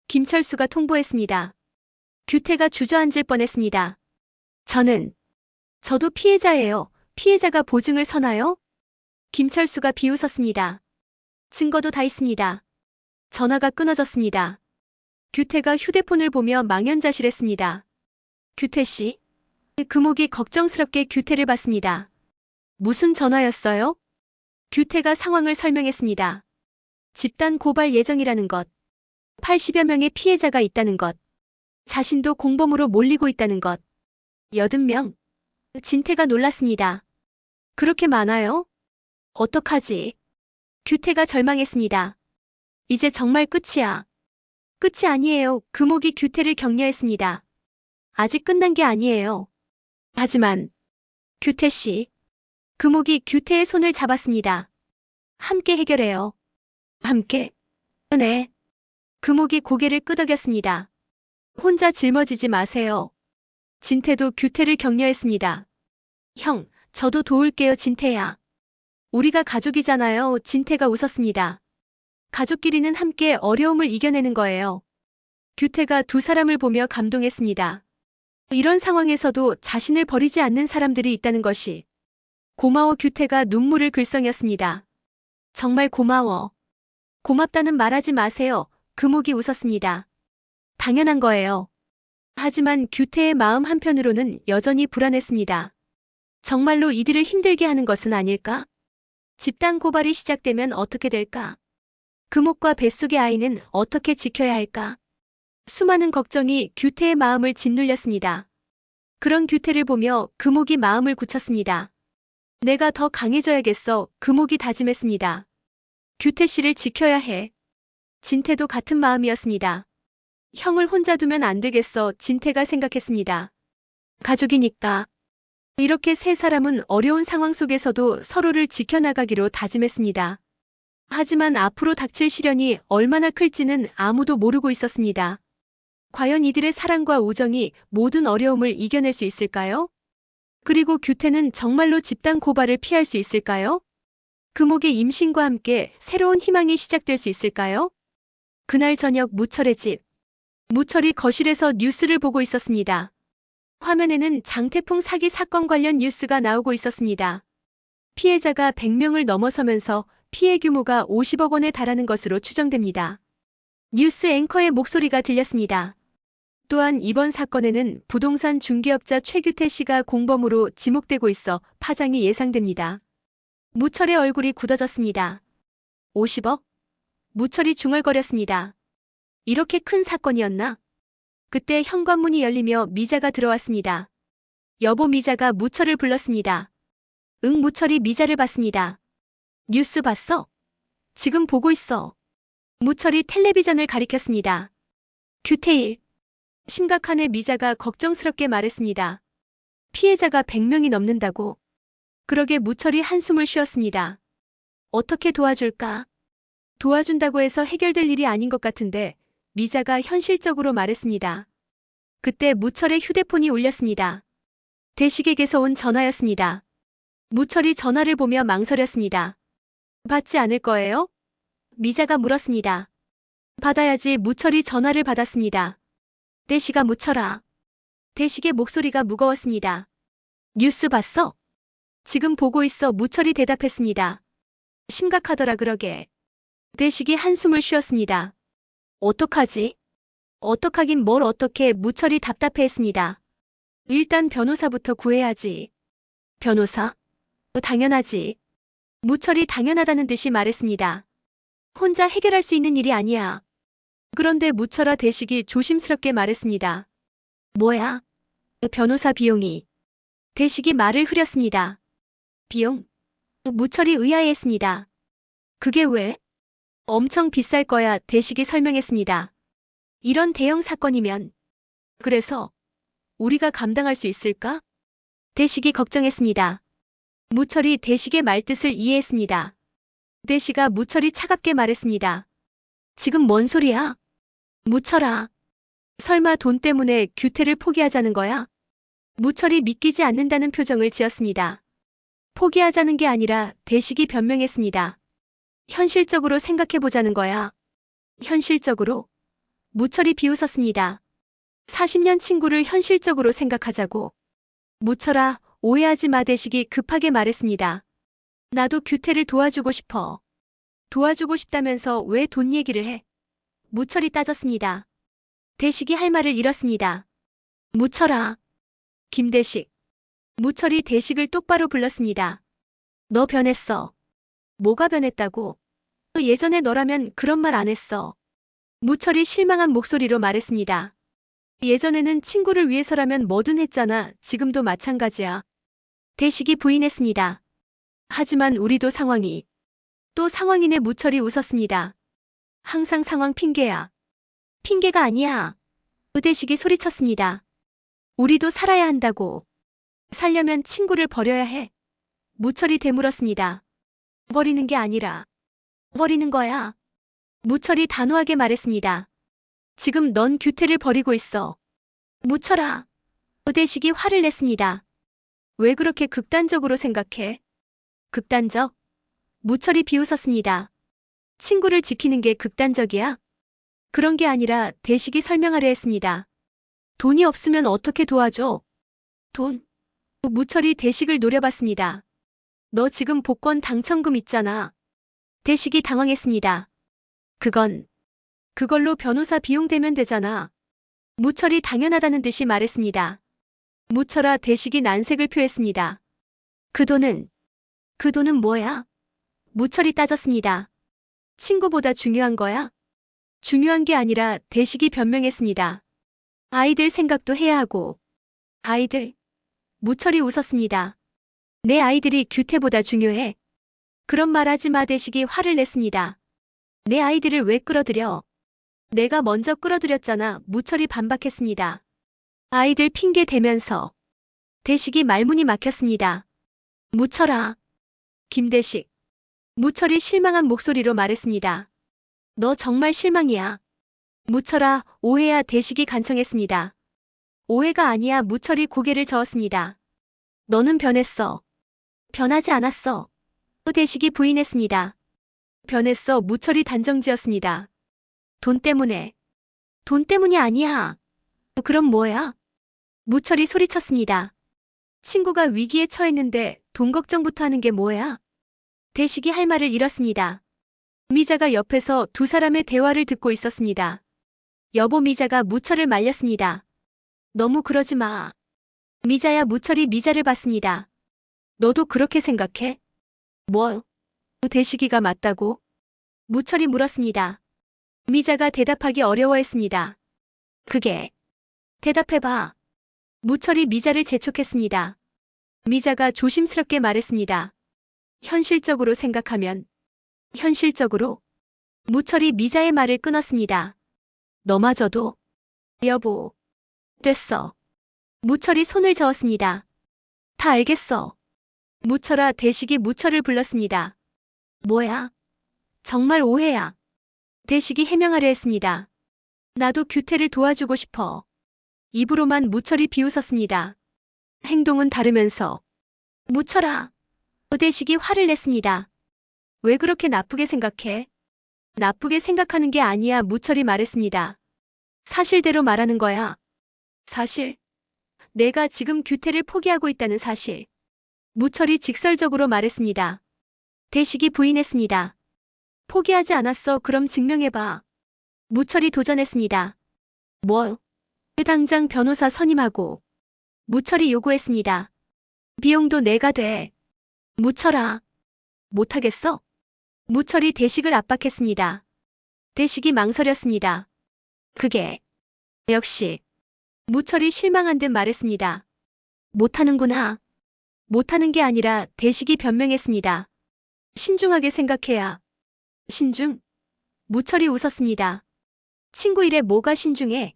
김철수가 통보했습니다. 규태가 주저앉을 뻔했습니다. 저도 피해자예요. 피해자가 보증을 서나요? 김철수가 비웃었습니다. 증거도 다 있습니다. 전화가 끊어졌습니다. 규태가 휴대폰을 보며 망연자실했습니다. 규태 씨? 금옥이 걱정스럽게 규태를 봤습니다. 무슨 전화였어요? 규태가 상황을 설명했습니다. 집단 고발 예정이라는 것, 80여 명의 피해자가 있다는 것, 자신도 공범으로 몰리고 있다는 것, 80명. 진태가 놀랐습니다. 그렇게 많아요? 어떡하지? 규태가 절망했습니다. 이제 정말 끝이야. 끝이 아니에요. 금옥이 규태를 격려했습니다. 아직 끝난 게 아니에요. 하지만 규태 씨. 금옥이 규태의 손을 잡았습니다. 함께 해결해요. 함께? 네. 금옥이 고개를 끄덕였습니다. 혼자 짊어지지 마세요. 진태도 규태를 격려했습니다. 형, 저도 도울게요, 진태야. 우리가 가족이잖아요. 진태가 웃었습니다. 가족끼리는 함께 어려움을 이겨내는 거예요. 규태가 두 사람을 보며 감동했습니다. 이런 상황에서도 자신을 버리지 않는 사람들이 있다는 것이. 고마워. 규태가 눈물을 글썽였습니다. 정말 고마워. 고맙다는 말하지 마세요. 금옥이 웃었습니다. 당연한 거예요. 하지만 규태의 마음 한편으로는 여전히 불안했습니다. 정말로 이들을 힘들게 하는 것은 아닐까? 집단 고발이 시작되면 어떻게 될까? 금옥과 뱃속의 아이는 어떻게 지켜야 할까? 수많은 걱정이 규태의 마음을 짓눌렸습니다. 그런 규태를 보며 금옥이 마음을 굳혔습니다. 내가 더 강해져야겠어. 금옥이 다짐했습니다. 규태 씨를 지켜야 해. 진태도 같은 마음이었습니다. 형을 혼자 두면 안 되겠어. 진태가 생각했습니다. 가족이니까. 이렇게 세 사람은 어려운 상황 속에서도 서로를 지켜나가기로 다짐했습니다. 하지만 앞으로 닥칠 시련이 얼마나 클지는 아무도 모르고 있었습니다. 과연 이들의 사랑과 우정이 모든 어려움을 이겨낼 수 있을까요? 그리고 규태는 정말로 집단 고발을 피할 수 있을까요? 금옥의 임신과 함께 새로운 희망이 시작될 수 있을까요? 그날 저녁 무철의 집. 무철이 거실에서 뉴스를 보고 있었습니다. 화면에는 장태풍 사기 사건 관련 뉴스가 나오고 있었습니다. 피해자가 100명을 넘어서면서 피해 규모가 50억 원에 달하는 것으로 추정됩니다. 뉴스 앵커의 목소리가 들렸습니다. 또한 이번 사건에는 부동산 중개업자 최규태 씨가 공범으로 지목되고 있어 파장이 예상됩니다. 무철의 얼굴이 굳어졌습니다. 50억? 무철이 중얼거렸습니다. 이렇게 큰 사건이었나? 그때 현관문이 열리며 미자가 들어왔습니다. 여보. 미자가 무철을 불렀습니다. 응. 무철이 미자를 봤습니다. 뉴스 봤어? 지금 보고 있어. 무철이 텔레비전을 가리켰습니다. 규태일. 심각하네. 미자가 걱정스럽게 말했습니다. 피해자가 100명이 넘는다고. 그러게. 무철이 한숨을 쉬었습니다. 어떻게 도와줄까? 도와준다고 해서 해결될 일이 아닌 것 같은데. 미자가 현실적으로 말했습니다. 그때 무철의 휴대폰이 울렸습니다. 대식에게서 온 전화였습니다. 무철이 전화를 보며 망설였습니다. 받지 않을 거예요? 미자가 물었습니다. 받아야지. 무철이 전화를 받았습니다. 대식아. 무철아. 대식의 목소리가 무거웠습니다. 뉴스 봤어? 지금 보고 있어. 무철이 대답했습니다. 심각하더라. 그러게. 대식이 한숨을 쉬었습니다. 어떡하지? 어떡하긴 뭘 어떡해. 무철이 답답해했습니다. 일단 변호사부터 구해야지. 변호사? 당연하지. 무철이 당연하다는 듯이 말했습니다. 혼자 해결할 수 있는 일이 아니야. 그런데 무철아 대식이 조심스럽게 말했습니다. 뭐야? 변호사 비용이. 대식이 말을 흐렸습니다. 비용? 무철이 의아해했습니다. 그게 왜? 엄청 비쌀 거야, 대식이 설명했습니다. 이런 대형 사건이면. 그래서 우리가 감당할 수 있을까? 대식이 걱정했습니다. 무철이 대식의 말뜻을 이해했습니다. 대식아 무철이 차갑게 말했습니다. 지금 뭔 소리야? 무철아. 설마 돈 때문에 규태를 포기하자는 거야? 무철이 믿기지 않는다는 표정을 지었습니다. 포기하자는 게 아니라 대식이 변명했습니다. 현실적으로 생각해보자는 거야. 현실적으로? 무철이 비웃었습니다. 40년 친구를 현실적으로 생각하자고. 무철아, 오해하지 마 대식이 급하게 말했습니다. 나도 규태를 도와주고 싶어. 도와주고 싶다면서 왜 돈 얘기를 해? 무철이 따졌습니다. 대식이 할 말을 잃었습니다. 무철아. 김대식. 무철이 대식을 똑바로 불렀습니다. 너 변했어. 뭐가 변했다고? 예전에 너라면 그런 말 안 했어. 무철이 실망한 목소리로 말했습니다. 예전에는 친구를 위해서라면 뭐든 했잖아. 지금도 마찬가지야. 대식이 부인했습니다. 하지만 우리도 상황이. 또 상황이네. 무철이 웃었습니다. 항상 상황 핑계야. 핑계가 아니야. 의대식이 소리쳤습니다. 우리도 살아야 한다고. 살려면 친구를 버려야 해. 무철이 되물었습니다. 버리는 게 아니라. 버리는 거야. 무철이 단호하게 말했습니다. 지금 넌 규태를 버리고 있어. 무철아. 의대식이 화를 냈습니다. 왜 그렇게 극단적으로 생각해? 극단적? 무철이 비웃었습니다. 친구를 지키는 게 극단적이야? 그런 게 아니라 대식이 설명하려 했습니다. 돈이 없으면 어떻게 도와줘? 돈? 무철이 대식을 노려봤습니다. 너 지금 복권 당첨금 있잖아. 대식이 당황했습니다. 그걸로 변호사 비용 대면 되잖아. 무철이 당연하다는 듯이 말했습니다. 무철아 대식이 난색을 표했습니다. 그 돈은 뭐야? 무철이 따졌습니다. 친구보다 중요한 거야? 중요한 게 아니라 대식이 변명했습니다. 아이들 생각도 해야 하고. 아이들? 무철이 웃었습니다. 내 아이들이 규태보다 중요해. 그런 말 하지 마. 대식이 화를 냈습니다. 내 아이들을 왜 끌어들여? 내가 먼저 끌어들였잖아. 무철이 반박했습니다. 아이들 핑계 대면서. 대식이 말문이 막혔습니다. 무철아. 김대식. 무철이 실망한 목소리로 말했습니다. 너 정말 실망이야. 무철아, 오해야. 대식이 간청했습니다. 오해가 아니야. 무철이 고개를 저었습니다. 너는 변했어. 변하지 않았어. 대식이 부인했습니다. 변했어. 무철이 단정지었습니다. 돈 때문에. 돈 때문이 아니야. 그럼 뭐야? 무철이 소리쳤습니다. 친구가 위기에 처했는데 돈 걱정부터 하는 게 뭐야? 대식이 할 말을 잃었습니다. 미자가 옆에서 두 사람의 대화를 듣고 있었습니다. 여보. 미자가 무철을 말렸습니다. 너무 그러지 마. 미자야. 무철이 미자를 봤습니다. 너도 그렇게 생각해? 뭐? 대식이가 맞다고? 무철이 물었습니다. 미자가 대답하기 어려워했습니다. 그게. 대답해봐. 무철이 미자를 재촉했습니다. 미자가 조심스럽게 말했습니다. 현실적으로 생각하면. 현실적으로? 무철이 미자의 말을 끊었습니다. 너마저도. 여보. 됐어. 무철이 손을 저었습니다. 다 알겠어. 무철아. 대식이 무철을 불렀습니다. 뭐야? 정말 오해야. 대식이 해명하려 했습니다. 나도 규태를 도와주고 싶어. 입으로만. 무철이 비웃었습니다. 행동은 다르면서. 무철아. 대식이 화를 냈습니다. 왜 그렇게 나쁘게 생각해? 나쁘게 생각하는 게 아니야. 무철이 말했습니다. 사실대로 말하는 거야. 사실? 내가 지금 규태를 포기하고 있다는 사실. 무철이 직설적으로 말했습니다. 대식이 부인했습니다. 포기하지 않았어. 그럼 증명해봐. 무철이 도전했습니다. 뭐? 당장 변호사 선임하고. 무철이 요구했습니다. 비용도 내가 돼. 무철아. 못하겠어? 무철이 대식을 압박했습니다. 대식이 망설였습니다. 그게 역시 무철이 실망한 듯 말했습니다. 못하는구나. 못하는 게 아니라 대식이 변명했습니다. 신중하게 생각해야. 신중? 무철이 웃었습니다. 친구 일에 뭐가 신중해?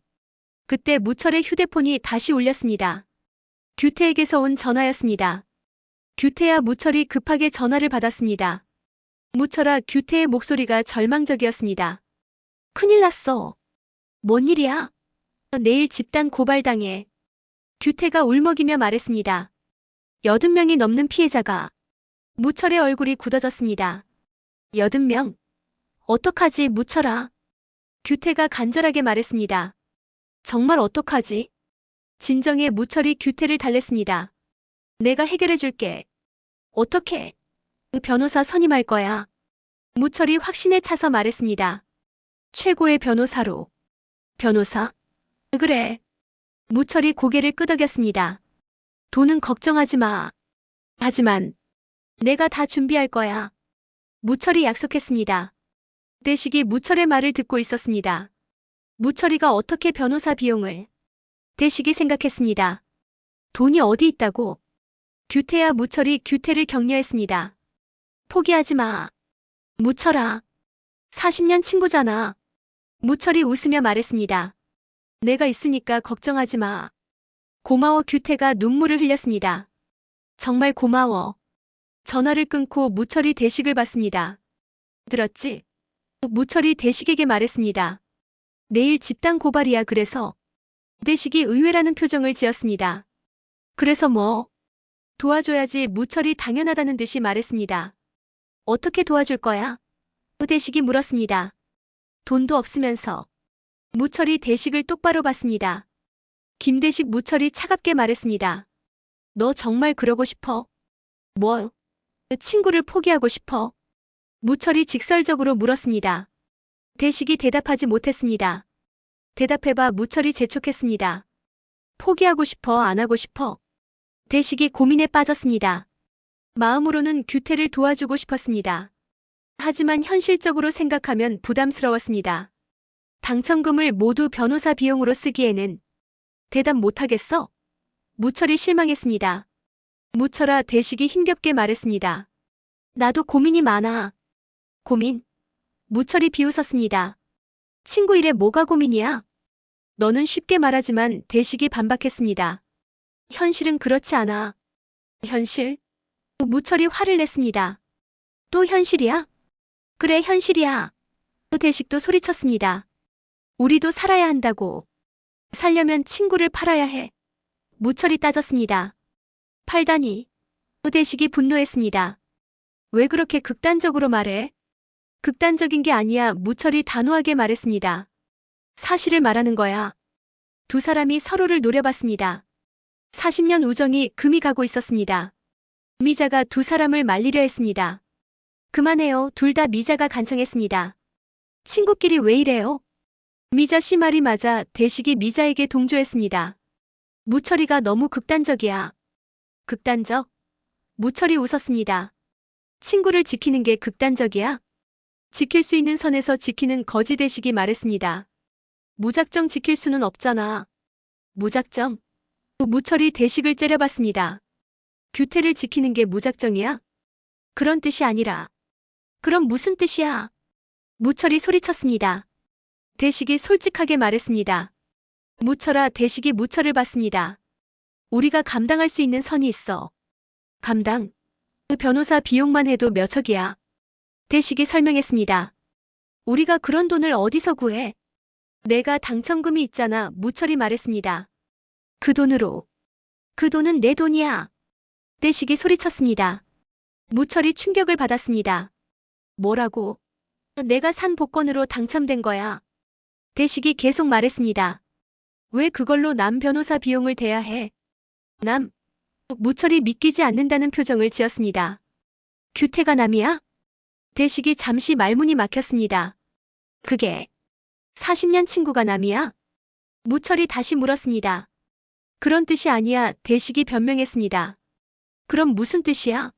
그때 무철의 휴대폰이 다시 울렸습니다. 규태에게서 온 전화였습니다. 규태야 무철이 급하게 전화를 받았습니다. 무철아, 규태의 목소리가 절망적이었습니다. 큰일 났어. 뭔 일이야? 내일 집단 고발당해. 규태가 울먹이며 말했습니다. 80명이 넘는 피해자가. 무철의 얼굴이 굳어졌습니다. 80명? 어떡하지, 무철아? 규태가 간절하게 말했습니다. 정말 어떡하지? 진정의 무철이 규태를 달랬습니다. 내가 해결해줄게. 어떻게? 변호사 선임할 거야. 무철이 확신에 차서 말했습니다. 최고의 변호사로. 변호사? 그래. 무철이 고개를 끄덕였습니다. 돈은 걱정하지 마. 하지만 내가 다 준비할 거야. 무철이 약속했습니다. 대식이 무철의 말을 듣고 있었습니다. 무철이가 어떻게 변호사 비용을. 대식이 생각했습니다. 돈이 어디 있다고. 규태야, 무철이 규태를 격려했습니다. 포기하지 마. 무철아. 40년 친구잖아. 무철이 웃으며 말했습니다. 내가 있으니까 걱정하지 마. 고마워. 규태가 눈물을 흘렸습니다. 정말 고마워. 전화를 끊고 무철이 대식을 봤습니다. 들었지? 무철이 대식에게 말했습니다. 내일 집단 고발이야. 그래서. 대식이 의외라는 표정을 지었습니다. 그래서 뭐? 도와줘야지. 무철이 당연하다는 듯이 말했습니다. 어떻게 도와줄 거야? 대식이 물었습니다. 돈도 없으면서. 무철이 대식을 똑바로 봤습니다. 김대식. 무철이 차갑게 말했습니다. 너 정말 그러고 싶어? 뭐? 친구를 포기하고 싶어? 무철이 직설적으로 물었습니다. 대식이 대답하지 못했습니다. 대답해봐. 무철이 재촉했습니다. 포기하고 싶어, 안 하고 싶어? 대식이 고민에 빠졌습니다. 마음으로는 규태를 도와주고 싶었습니다. 하지만 현실적으로 생각하면 부담스러웠습니다. 당첨금을 모두 변호사 비용으로 쓰기에는. 대답 못하겠어? 무철이 실망했습니다. 무철아, 대식이 힘겹게 말했습니다. 나도 고민이 많아. 고민? 무철이 비웃었습니다. 친구 일에 뭐가 고민이야? 너는 쉽게 말하지만. 대식이 반박했습니다. 현실은 그렇지 않아. 현실? 무철이 화를 냈습니다. 또 현실이야? 그래, 현실이야. 대식도 소리쳤습니다. 우리도 살아야 한다고. 살려면 친구를 팔아야 해. 무철이 따졌습니다. 팔다니. 대식이 분노했습니다. 왜 그렇게 극단적으로 말해? 극단적인 게 아니야. 무철이 단호하게 말했습니다. 사실을 말하는 거야. 두 사람이 서로를 노려봤습니다. 40년 우정이 금이 가고 있었습니다. 미자가 두 사람을 말리려 했습니다. 그만해요. 둘 다 미자가 간청했습니다. 친구끼리 왜 이래요? 미자 씨 말이 맞아. 대식이 미자에게 동조했습니다. 무철이가 너무 극단적이야. 극단적? 무철이 웃었습니다. 친구를 지키는 게 극단적이야? 지킬 수 있는 선에서 지키는 거지. 대식이 말했습니다. 무작정 지킬 수는 없잖아. 무작정? 무철이 대식을 째려봤습니다. 규태를 지키는 게 무작정이야? 그런 뜻이 아니라. 그럼 무슨 뜻이야? 무철이 소리쳤습니다. 대식이 솔직하게 말했습니다. 무철아. 대식이 무철을 봤습니다. 우리가 감당할 수 있는 선이 있어. 감당? 변호사 비용만 해도 몇억이야. 대식이 설명했습니다. 우리가 그런 돈을 어디서 구해? 내가 당첨금이 있잖아. 무철이 말했습니다. 그 돈으로. 그 돈은 내 돈이야. 대식이 소리쳤습니다. 무철이 충격을 받았습니다. 뭐라고? 내가 산 복권으로 당첨된 거야. 대식이 계속 말했습니다. 왜 그걸로 남 변호사 비용을 대야 해? 남? 무철이 믿기지 않는다는 표정을 지었습니다. 규태가 남이야? 대식이 잠시 말문이 막혔습니다. 그게 40년 친구가 남이야? 무철이 다시 물었습니다. 그런 뜻이 아니야. 대식이 변명했습니다. 그럼 무슨 뜻이야?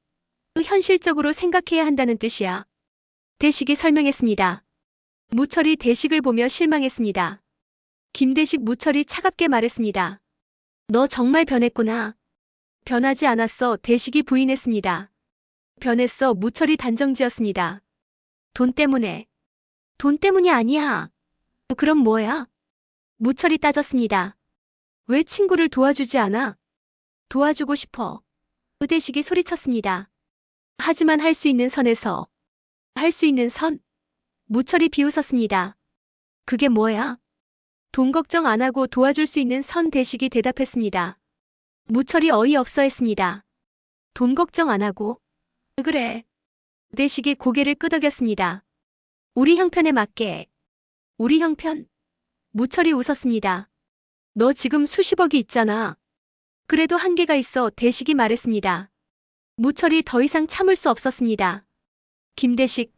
현실적으로 생각해야 한다는 뜻이야. 대식이 설명했습니다. 무철이 대식을 보며 실망했습니다. 김대식 무철이 차갑게 말했습니다. 너 정말 변했구나. 변하지 않았어. 대식이 부인했습니다. 변했어. 무철이 단정지었습니다. 돈 때문에. 돈 때문이 아니야. 그럼 뭐야? 무철이 따졌습니다. 왜 친구를 도와주지 않아? 도와주고 싶어. 의대식이 소리쳤습니다. 하지만 할 수 있는 선에서. 할 수 있는 선? 무철이 비웃었습니다. 그게 뭐야? 돈 걱정 안 하고 도와줄 수 있는 선. 대식이 대답했습니다. 무철이 어이없어 했습니다. 돈 걱정 안 하고? 그래. 대식이 고개를 끄덕였습니다. 우리 형편에 맞게. 우리 형편? 무철이 웃었습니다. 너 지금 수십억이 있잖아. 그래도 한계가 있어. 대식이 말했습니다. 무철이 더 이상 참을 수 없었습니다. 김대식.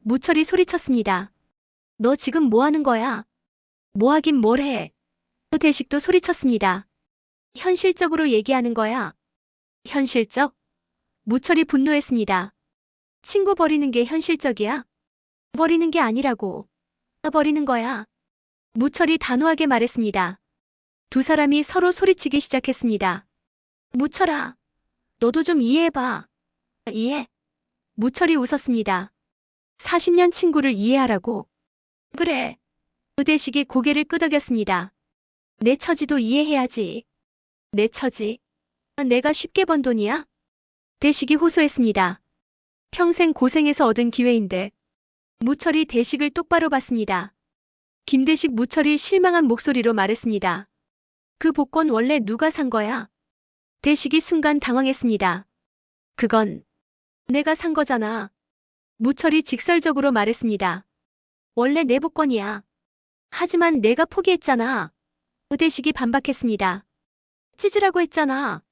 무철이 소리쳤습니다. 너 지금 뭐 하는 거야? 뭐 하긴 뭘 해. 대식도 소리쳤습니다. 현실적으로 얘기하는 거야. 현실적? 무철이 분노했습니다. 친구 버리는 게 현실적이야? 버리는 게 아니라고. 버리는 거야. 무철이 단호하게 말했습니다. 두 사람이 서로 소리치기 시작했습니다. 무철아, 너도 좀 이해해봐. 이해? 무철이 웃었습니다. 40년 친구를 이해하라고. 그래. 의대식이 고개를 끄덕였습니다. 내 처지도 이해해야지. 내 처지? 내가 쉽게 번 돈이야? 대식이 호소했습니다. 평생 고생해서 얻은 기회인데. 무철이 대식을 똑바로 봤습니다. 김대식. 무철이 실망한 목소리로 말했습니다. 그 복권 원래 누가 산 거야? 대식이 순간 당황했습니다. 그건 내가 산 거잖아. 무철이 직설적으로 말했습니다. 원래 내 복권이야. 하지만 내가 포기했잖아. 의대식이 반박했습니다. 찢으라고 했잖아.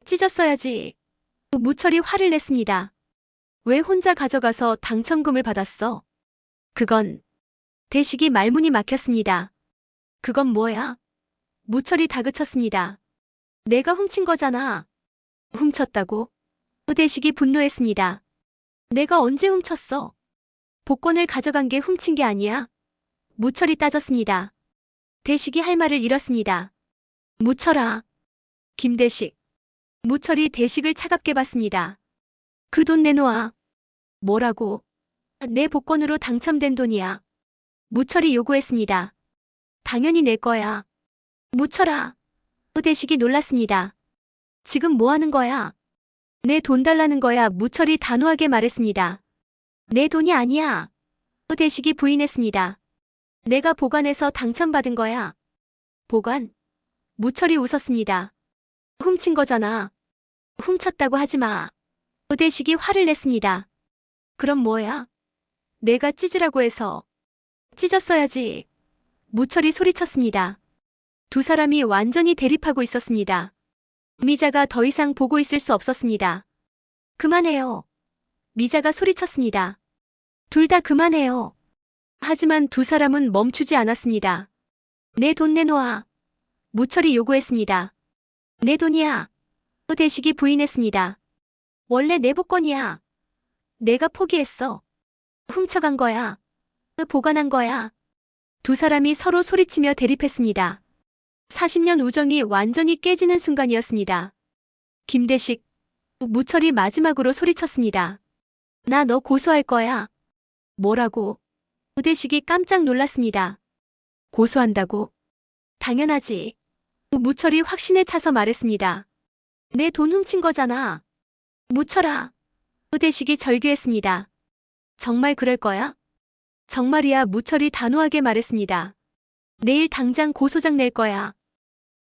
찢었어야지. 무철이 화를 냈습니다. 왜 혼자 가져가서 당첨금을 받았어? 그건. 대식이 말문이 막혔습니다. 그건 뭐야? 무철이 다그쳤습니다. 내가 훔친 거잖아. 훔쳤다고? 의대식이 분노했습니다. 내가 언제 훔쳤어? 복권을 가져간 게 훔친 게 아니야? 무철이 따졌습니다. 대식이 할 말을 잃었습니다. 무철아. 김대식. 무철이 대식을 차갑게 봤습니다. 그 돈 내놓아. 뭐라고? 내 복권으로 당첨된 돈이야. 무철이 요구했습니다. 당연히 내 거야. 무철아. 대식이 놀랐습니다. 지금 뭐 하는 거야? 내 돈 달라는 거야. 무철이 단호하게 말했습니다. 내 돈이 아니야. 대식이 부인했습니다. 내가 보관해서 당첨받은 거야. 보관? 무철이 웃었습니다. 훔친 거잖아. 훔쳤다고 하지 마. 대식이 화를 냈습니다. 그럼 뭐야? 내가 찢으라고 해서. 찢었어야지. 무철이 소리쳤습니다. 두 사람이 완전히 대립하고 있었습니다. 미자가 더 이상 보고 있을 수 없었습니다. 그만해요. 미자가 소리쳤습니다. 둘 다 그만해요. 하지만 두 사람은 멈추지 않았습니다. 내 돈 내놓아. 무철이 요구했습니다. 내 돈이야. 대식이 부인했습니다. 원래 내 복권이야. 내가 포기했어. 훔쳐간 거야. 보관한 거야. 두 사람이 서로 소리치며 대립했습니다. 40년 우정이 완전히 깨지는 순간이었습니다. 김대식. 무철이 마지막으로 소리쳤습니다. 나 너 고소할 거야. 뭐라고? 의대식이 깜짝 놀랐습니다. 고소한다고? 당연하지. 무철이 확신에 차서 말했습니다. 내 돈 훔친 거잖아. 무철아. 의대식이 절규했습니다. 정말 그럴 거야? 정말이야. 무철이 단호하게 말했습니다. 내일 당장 고소장 낼 거야.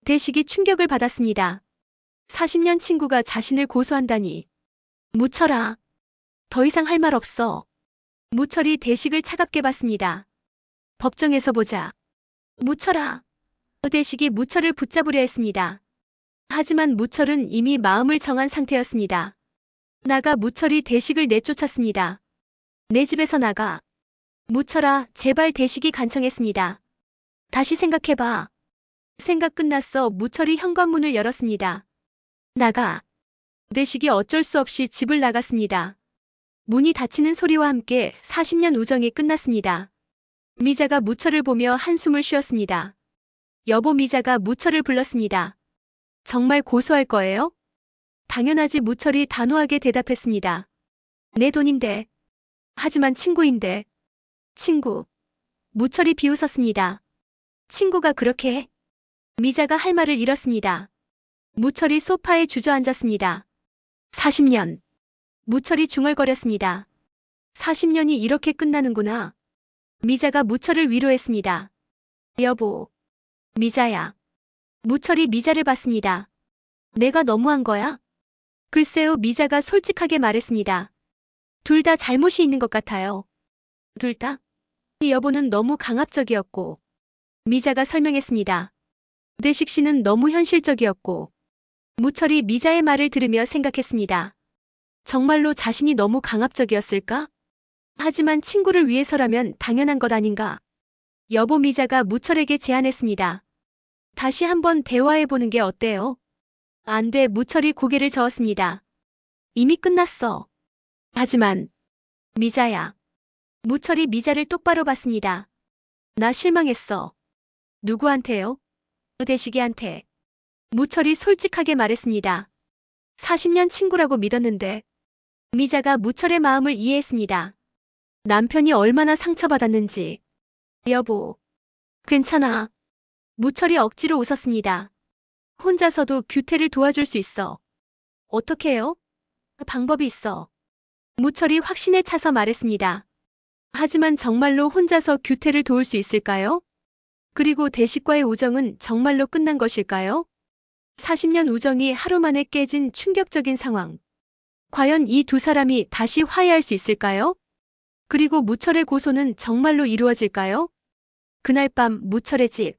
대식이 충격을 받았습니다. 40년 친구가 자신을 고소한다니. 무철아. 더 이상 할 말 없어. 무철이 대식을 차갑게 봤습니다. 법정에서 보자. 무철아. 대식이 무철을 붙잡으려 했습니다. 하지만 무철은 이미 마음을 정한 상태였습니다. 나가. 무철이 대식을 내쫓았습니다. 내 집에서 나가. 무철아, 제발. 대식이 간청했습니다. 다시 생각해봐. 생각 끝났어. 무철이 현관문을 열었습니다. 나가. 대식이 어쩔 수 없이 집을 나갔습니다. 문이 닫히는 소리와 함께 40년 우정이 끝났습니다. 미자가 무철을 보며 한숨을 쉬었습니다. 여보 미자가 무철을 불렀습니다. 정말 고소할 거예요? 당연하지 무철이 단호하게 대답했습니다. 내 돈인데. 하지만 친구인데. 친구. 무철이 비웃었습니다. 친구가 그렇게 해? 미자가 할 말을 잃었습니다. 무철이 소파에 주저앉았습니다. 40년. 무철이 중얼거렸습니다. 40년이 이렇게 끝나는구나. 미자가 무철을 위로했습니다. 여보. 미자야. 무철이 미자를 봤습니다. 내가 너무한 거야? 글쎄요, 미자가 솔직하게 말했습니다. 둘 다 잘못이 있는 것 같아요. 둘 다? 여보는 너무 강압적이었고. 미자가 설명했습니다. 대식 씨는 너무 현실적이었고. 무철이 미자의 말을 들으며 생각했습니다. 정말로 자신이 너무 강압적이었을까? 하지만 친구를 위해서라면 당연한 것 아닌가? 여보 미자가 무철에게 제안했습니다. 다시 한번 대화해보는 게 어때요? 안 돼, 무철이 고개를 저었습니다. 이미 끝났어. 하지만, 미자야. 무철이 미자를 똑바로 봤습니다. 나 실망했어. 누구한테요? 대식이한테. 무철이 솔직하게 말했습니다. 40년 친구라고 믿었는데. 미자가 무철의 마음을 이해했습니다. 남편이 얼마나 상처받았는지. 여보. 괜찮아. 무철이 억지로 웃었습니다. 혼자서도 규태를 도와줄 수 있어. 어떻게 해요? 방법이 있어. 무철이 확신에 차서 말했습니다. 하지만 정말로 혼자서 규태를 도울 수 있을까요? 그리고 대식과의 우정은 정말로 끝난 것일까요? 40년 우정이 하루 만에 깨진 충격적인 상황. 과연 이 두 사람이 다시 화해할 수 있을까요? 그리고 무철의 고소는 정말로 이루어질까요? 그날 밤 무철의 집.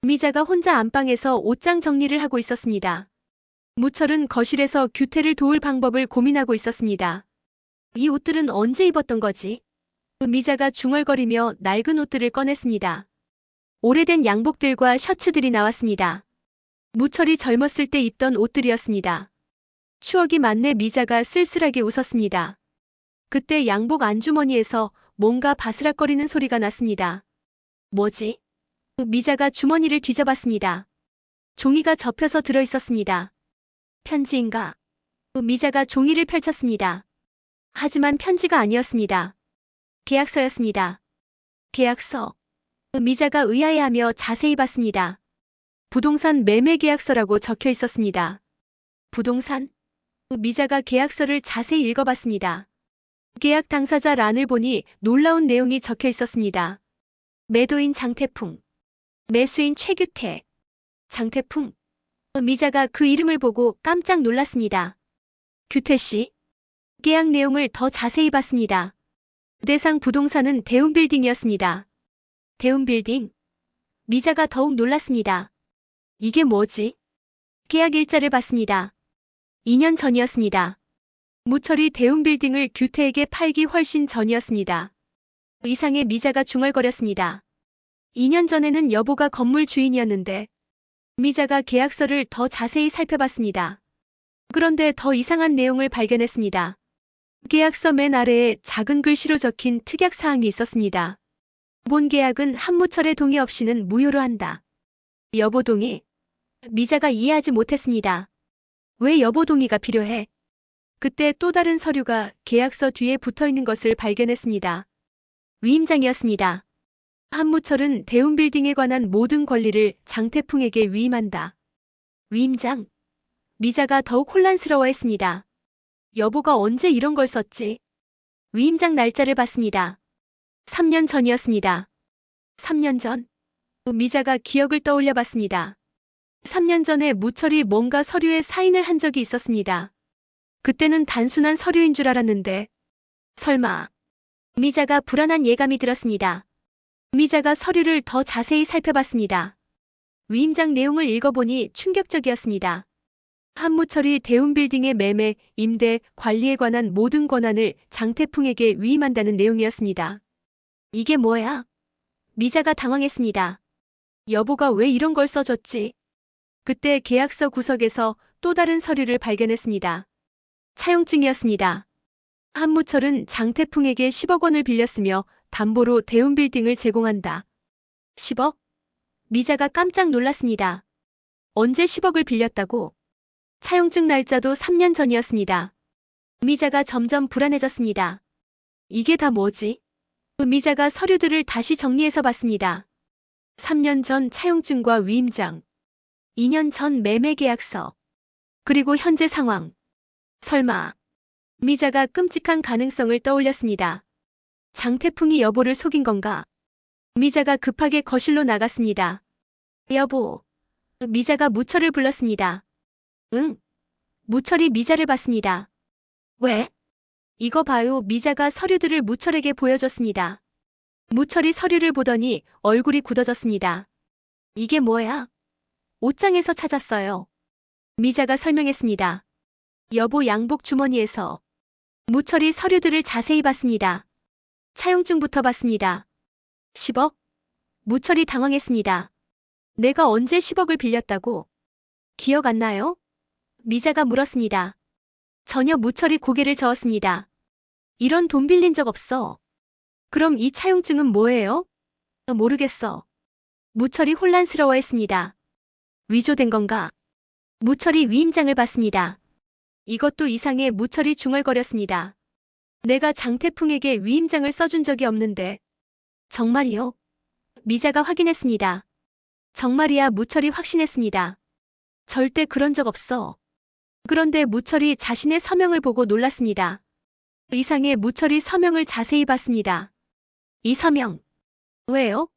미자가 혼자 안방에서 옷장 정리를 하고 있었습니다. 무철은 거실에서 규태를 도울 방법을 고민하고 있었습니다. 이 옷들은 언제 입었던 거지? 미자가 중얼거리며 낡은 옷들을 꺼냈습니다. 오래된 양복들과 셔츠들이 나왔습니다. 무철이 젊었을 때 입던 옷들이었습니다. 추억이 많네. 미자가 쓸쓸하게 웃었습니다. 그때 양복 안주머니에서 뭔가 바스락거리는 소리가 났습니다. 뭐지? 미자가 주머니를 뒤져봤습니다. 종이가 접혀서 들어있었습니다. 편지인가? 미자가 종이를 펼쳤습니다. 하지만 편지가 아니었습니다. 계약서였습니다. 계약서. 미자가 의아해하며 자세히 봤습니다. 부동산 매매 계약서라고 적혀 있었습니다. 부동산? 미자가 계약서를 자세히 읽어봤습니다. 계약 당사자 란을 보니 놀라운 내용이 적혀 있었습니다. 매도인 장태풍. 매수인 최규태. 장태풍. 미자가 그 이름을 보고 깜짝 놀랐습니다. 규태 씨. 계약 내용을 더 자세히 봤습니다. 대상 부동산은 대운빌딩이었습니다. 대운빌딩. 미자가 더욱 놀랐습니다. 이게 뭐지? 계약 일자를 봤습니다. 2년 전이었습니다. 무철이 대운빌딩을 규태에게 팔기 훨씬 전이었습니다. 이상해. 미자가 중얼거렸습니다. 2년 전에는 여보가 건물 주인이었는데. 미자가 계약서를 더 자세히 살펴봤습니다. 그런데 더 이상한 내용을 발견했습니다. 계약서 맨 아래에 작은 글씨로 적힌 특약사항이 있었습니다. 본 계약은 한무철의 동의 없이는 무효로 한다. 여보 동의? 미자가 이해하지 못했습니다. 왜 여보 동의가 필요해? 그때 또 다른 서류가 계약서 뒤에 붙어있는 것을 발견했습니다. 위임장이었습니다. 한무철은 대운빌딩에 관한 모든 권리를 장태풍에게 위임한다. 위임장? 미자가 더욱 혼란스러워했습니다. 여보가 언제 이런 걸 썼지? 위임장 날짜를 봤습니다. 3년 전이었습니다. 3년 전? 미자가 기억을 떠올려 봤습니다. 3년 전에 무철이 뭔가 서류에 사인을 한 적이 있었습니다. 그때는 단순한 서류인 줄 알았는데. 설마. 미자가 불안한 예감이 들었습니다. 미자가 서류를 더 자세히 살펴봤습니다. 위임장 내용을 읽어보니 충격적이었습니다. 한무철이 대운빌딩의 매매, 임대, 관리에 관한 모든 권한을 장태풍에게 위임한다는 내용이었습니다. 이게 뭐야? 미자가 당황했습니다. 여보가 왜 이런 걸 써줬지? 그때 계약서 구석에서 또 다른 서류를 발견했습니다. 차용증이었습니다. 한무철은 장태풍에게 10억 원을 빌렸으며 담보로 대운빌딩을 제공한다. 10억? 미자가 깜짝 놀랐습니다. 언제 10억을 빌렸다고? 차용증 날짜도 3년 전이었습니다. 미자가 점점 불안해졌습니다. 이게 다 뭐지? 미자가 서류들을 다시 정리해서 봤습니다. 3년 전 차용증과 위임장, 2년 전 매매 계약서, 그리고 현재 상황. 설마. 미자가 끔찍한 가능성을 떠올렸습니다. 장태풍이 여보를 속인 건가? 미자가 급하게 거실로 나갔습니다. 여보. 미자가 무철을 불렀습니다. 응. 무철이 미자를 봤습니다. 왜? 이거 봐요. 미자가 서류들을 무철에게 보여줬습니다. 무철이 서류를 보더니 얼굴이 굳어졌습니다. 이게 뭐야? 옷장에서 찾았어요. 미자가 설명했습니다. 여보 양복 주머니에서. 무철이 서류들을 자세히 봤습니다. 차용증부터 봤습니다. 10억? 무철이 당황했습니다. 내가 언제 10억을 빌렸다고? 기억 안 나요? 미자가 물었습니다. 전혀. 무철이 고개를 저었습니다. 이런 돈 빌린 적 없어. 그럼 이 차용증은 뭐예요? 모르겠어. 무철이 혼란스러워했습니다. 위조된 건가? 무철이 위임장을 봤습니다. 이것도 이상해. 무철이 중얼거렸습니다. 내가 장태풍에게 위임장을 써준 적이 없는데. 정말이요? 미자가 확인했습니다. 정말이야. 무철이 확신했습니다. 절대 그런 적 없어. 그런데 무철이 자신의 서명을 보고 놀랐습니다. 이상해. 무철이 서명을 자세히 봤습니다. 이 서명. 왜요?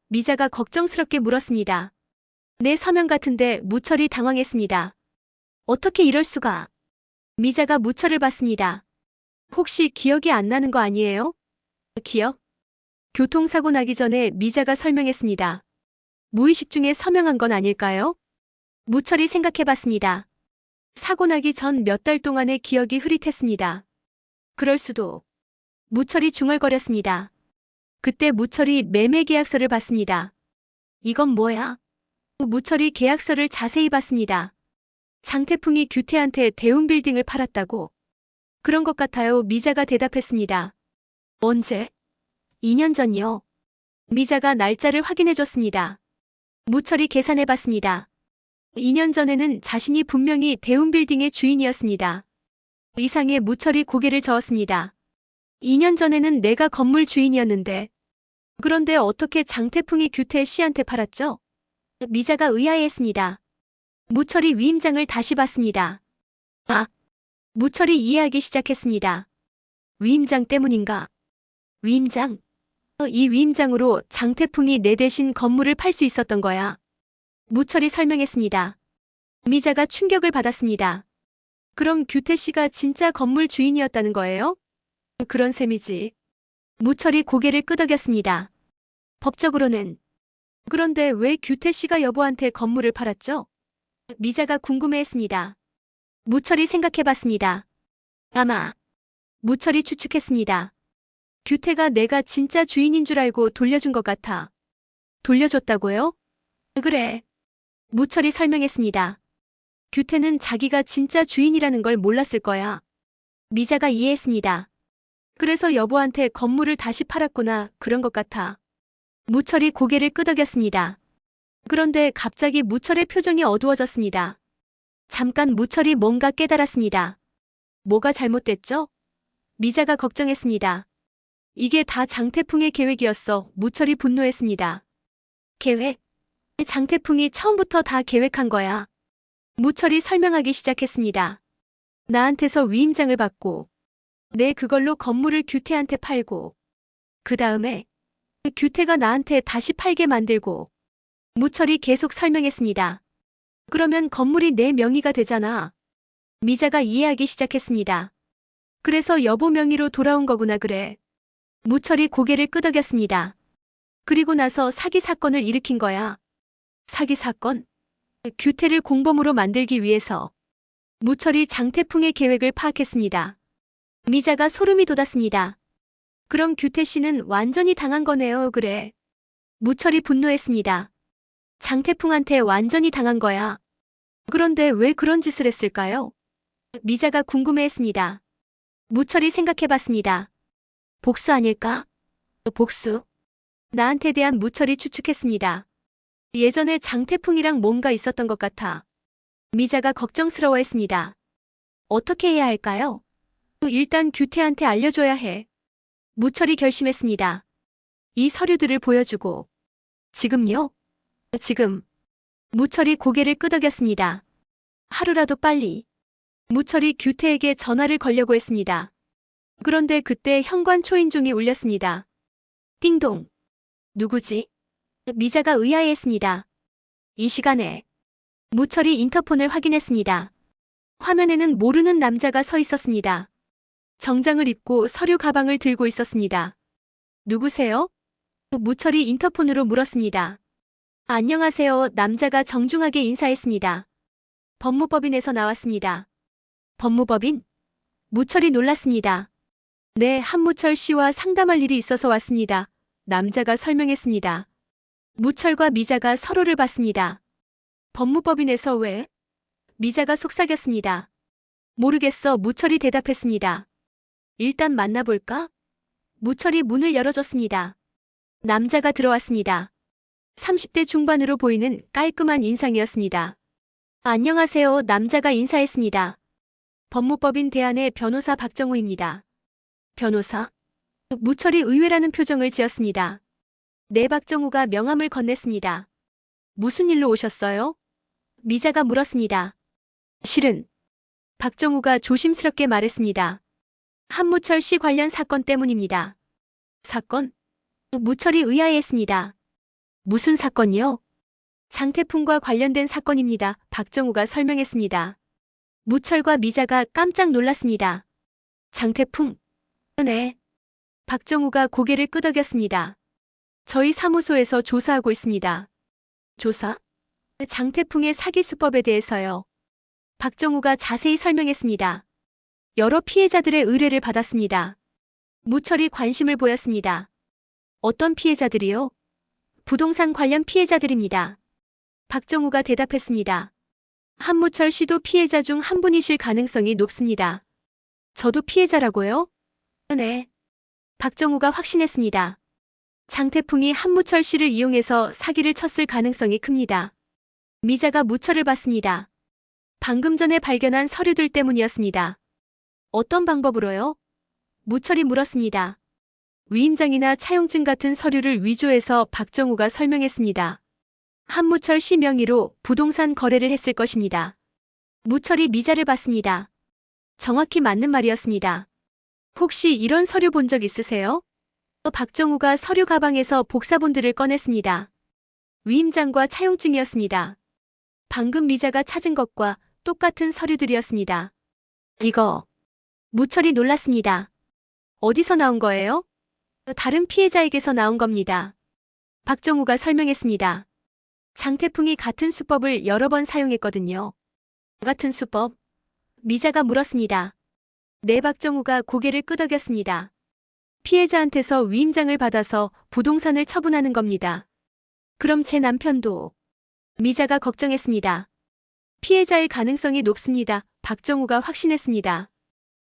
미자가 걱정스럽게 물었습니다. 내 서명 같은데. 무철이 당황했습니다. 어떻게 이럴 수가? 미자가 무철을 봤습니다. 혹시 기억이 안 나는 거 아니에요? 기억? 교통사고 나기 전에 미자가 설명했습니다. 무의식 중에 서명한 건 아닐까요? 무철이 생각해봤습니다. 사고 나기 전 몇 달 동안의 기억이 흐릿했습니다. 그럴 수도. 무철이 중얼거렸습니다. 그때 무철이 매매 계약서를 봤습니다. 이건 뭐야? 무철이 계약서를 자세히 봤습니다. 장태풍이 규태한테 대운빌딩을 팔았다고. 그런 것 같아요. 미자가 대답했습니다. 언제? 2년 전이요. 미자가 날짜를 확인해줬습니다. 무철이 계산해봤습니다. 2년 전에는 자신이 분명히 대운빌딩의 주인이었습니다. 이상해. 무철이 고개를 저었습니다. 2년 전에는 내가 건물 주인이었는데. 그런데 어떻게 장태풍이 규태 씨한테 팔았죠? 미자가 의아해했습니다. 무철이 위임장을 다시 봤습니다. 아! 무철이 이해하기 시작했습니다. 위임장 때문인가? 위임장? 이 위임장으로 장태풍이 내 대신 건물을 팔 수 있었던 거야. 무철이 설명했습니다. 미자가 충격을 받았습니다. 그럼 규태 씨가 진짜 건물 주인이었다는 거예요? 그런 셈이지. 무철이 고개를 끄덕였습니다. 법적으로는. 그런데 왜 규태 씨가 여보한테 건물을 팔았죠? 미자가 궁금해했습니다. 무철이 생각해봤습니다. 아마. 무철이 추측했습니다. 규태가 내가 진짜 주인인 줄 알고 돌려준 것 같아. 돌려줬다고요? 그래. 무철이 설명했습니다. 규태는 자기가 진짜 주인이라는 걸 몰랐을 거야. 미자가 이해했습니다. 그래서 여보한테 건물을 다시 팔았구나. 그런 것 같아. 무철이 고개를 끄덕였습니다. 그런데 갑자기 무철의 표정이 어두워졌습니다. 잠깐 무철이 뭔가 깨달았습니다. 뭐가 잘못됐죠? 미자가 걱정했습니다. 이게 다 장태풍의 계획이었어. 무철이 분노했습니다. 계획? 장태풍이 처음부터 다 계획한 거야. 무철이 설명하기 시작했습니다. 나한테서 위임장을 받고 내 그걸로 건물을 규태한테 팔고 그 다음에 규태가 나한테 다시 팔게 만들고. 무철이 계속 설명했습니다. 그러면 건물이 내 명의가 되잖아. 미자가 이해하기 시작했습니다. 그래서 여보 명의로 돌아온 거구나. 그래. 무철이 고개를 끄덕였습니다. 그리고 나서 사기 사건을 일으킨 거야. 사기 사건? 규태를 공범으로 만들기 위해서. 무철이 장태풍의 계획을 파악했습니다. 미자가 소름이 돋았습니다. 그럼 규태 씨는 완전히 당한 거네요. 그래. 무철이 분노했습니다. 장태풍한테 완전히 당한 거야. 그런데 왜 그런 짓을 했을까요? 미자가 궁금해했습니다. 무철이 생각해봤습니다. 복수 아닐까? 복수? 나한테 대한. 무철이 추측했습니다. 예전에 장태풍이랑 뭔가 있었던 것 같아. 미자가 걱정스러워했습니다. 어떻게 해야 할까요? 일단 규태한테 알려줘야 해. 무철이 결심했습니다. 이 서류들을 보여주고. 지금요? 지금. 무철이 고개를 끄덕였습니다. 하루라도 빨리. 무철이 규태에게 전화를 걸려고 했습니다. 그런데 그때 현관 초인종이 울렸습니다. 띵동. 누구지? 미자가 의아해했습니다. 이 시간에 무철이 인터폰을 확인했습니다. 화면에는 모르는 남자가 서 있었습니다. 정장을 입고 서류 가방을 들고 있었습니다. 누구세요? 무철이 인터폰으로 물었습니다. 안녕하세요. 남자가 정중하게 인사했습니다. 법무법인에서 나왔습니다. 법무법인? 무철이 놀랐습니다. 네, 한무철 씨와 상담할 일이 있어서 왔습니다. 남자가 설명했습니다. 무철과 미자가 서로를 봤습니다. 법무법인에서 왜? 미자가 속삭였습니다. 모르겠어. 무철이 대답했습니다. 일단 만나볼까? 무철이 문을 열어줬습니다. 남자가 들어왔습니다. 30대 중반으로 보이는 깔끔한 인상이었습니다. 안녕하세요. 남자가 인사했습니다. 법무법인 대안의 변호사 박정우입니다. 변호사? 무철이 의외라는 표정을 지었습니다. 네, 박정우가 명함을 건넸습니다. 무슨 일로 오셨어요? 미자가 물었습니다. 실은 박정우가 조심스럽게 말했습니다. 한무철 씨 관련 사건 때문입니다. 사건? 무철이 의아해했습니다. 무슨 사건이요? 장태풍과 관련된 사건입니다. 박정우가 설명했습니다. 무철과 미자가 깜짝 놀랐습니다. 장태풍? 네. 박정우가 고개를 끄덕였습니다. 저희 사무소에서 조사하고 있습니다. 조사? 장태풍의 사기 수법에 대해서요. 박정우가 자세히 설명했습니다. 여러 피해자들의 의뢰를 받았습니다. 무철이 관심을 보였습니다. 어떤 피해자들이요? 부동산 관련 피해자들입니다. 박정우가 대답했습니다. 한무철 씨도 피해자 중 한 분이실 가능성이 높습니다. 저도 피해자라고요? 네. 박정우가 확신했습니다. 장태풍이 한무철 씨를 이용해서 사기를 쳤을 가능성이 큽니다. 미자가 무철을 봤습니다. 방금 전에 발견한 서류들 때문이었습니다. 어떤 방법으로요? 무철이 물었습니다. 위임장이나 차용증 같은 서류를 위조해서 박정우가 설명했습니다. 한무철 씨 명의로 부동산 거래를 했을 것입니다. 무철이 미자를 봤습니다. 정확히 맞는 말이었습니다. 혹시 이런 서류 본 적 있으세요? 박정우가 서류 가방에서 복사본들을 꺼냈습니다. 위임장과 차용증이었습니다. 방금 미자가 찾은 것과 똑같은 서류들이었습니다. 이거. 무철이 놀랐습니다. 어디서 나온 거예요? 다른 피해자에게서 나온 겁니다. 박정우가 설명했습니다. 장태풍이 같은 수법을 여러 번 사용했거든요. 같은 수법? 미자가 물었습니다. 네, 박정우가 고개를 끄덕였습니다. 피해자한테서 위임장을 받아서 부동산을 처분하는 겁니다. 그럼 제 남편도? 미자가 걱정했습니다. 피해자일 가능성이 높습니다. 박정우가 확신했습니다.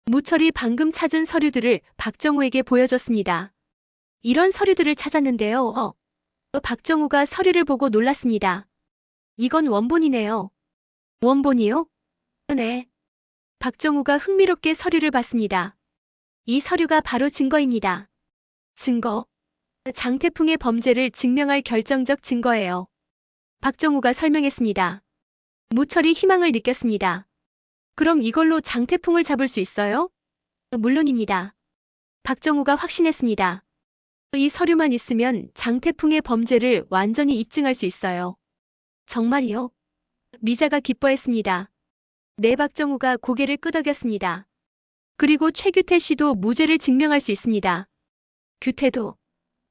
무철이 방금 찾은 서류들을 박정우에게 보여줬습니다. 이런 서류들을 찾았는데요. 박정우가 서류를 보고 놀랐습니다. 이건 원본이네요. 원본이요? 네. 박정우가 흥미롭게 서류를 봤습니다. 이 서류가 바로 증거입니다. 증거? 장태풍의 범죄를 증명할 결정적 증거예요. 박정우가 설명했습니다. 무철이 희망을 느꼈습니다. 그럼 이걸로 장태풍을 잡을 수 있어요? 물론입니다. 박정우가 확신했습니다. 이 서류만 있으면 장태풍의 범죄를 완전히 입증할 수 있어요. 정말이요? 미자가 기뻐했습니다. 네, 박정우가 고개를 끄덕였습니다. 그리고 최규태 씨도 무죄를 증명할 수 있습니다. 규태도.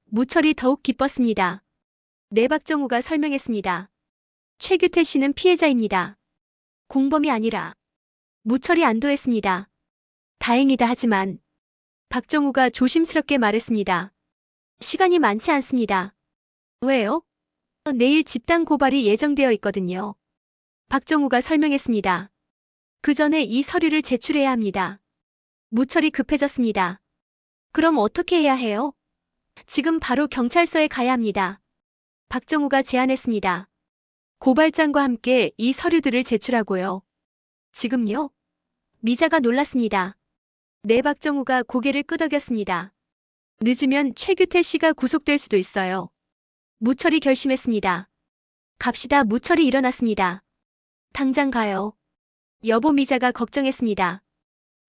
무철이 더욱 기뻤습니다. 네, 박정우가 설명했습니다. 최규태 씨는 피해자입니다. 공범이 아니라. 무철이 안도했습니다. 다행이다 하지만. 박정우가 조심스럽게 말했습니다. 시간이 많지 않습니다. 왜요? 내일 집단 고발이 예정되어 있거든요. 박정우가 설명했습니다. 그 전에 이 서류를 제출해야 합니다. 무철이 급해졌습니다. 그럼 어떻게 해야 해요? 지금 바로 경찰서에 가야 합니다. 박정우가 제안했습니다. 고발장과 함께 이 서류들을 제출하고요. 지금요? 미자가 놀랐습니다. 네, 박정우가 고개를 끄덕였습니다. 늦으면 최규태 씨가 구속될 수도 있어요. 무철이 결심했습니다. 갑시다. 무철이 일어났습니다. 당장 가요. 여보, 미자가 걱정했습니다.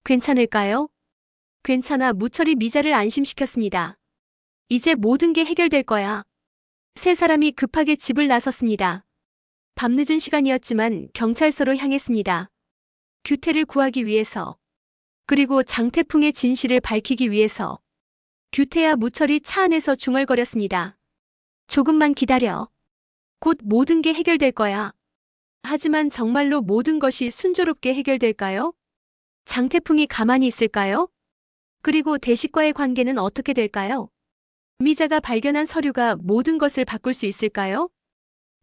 괜찮을까요? 괜찮아. 무철이 미자를 안심시켰습니다. 이제 모든 게 해결될 거야. 세 사람이 급하게 집을 나섰습니다. 밤늦은 시간이었지만 경찰서로 향했습니다. 규태를 구하기 위해서, 그리고 장태풍의 진실을 밝히기 위해서. 규태와 무철이 차 안에서 중얼거렸습니다. 조금만 기다려. 곧 모든 게 해결될 거야. 하지만 정말로 모든 것이 순조롭게 해결될까요? 장태풍이 가만히 있을까요? 그리고 대식과의 관계는 어떻게 될까요? 미자가 발견한 서류가 모든 것을 바꿀 수 있을까요?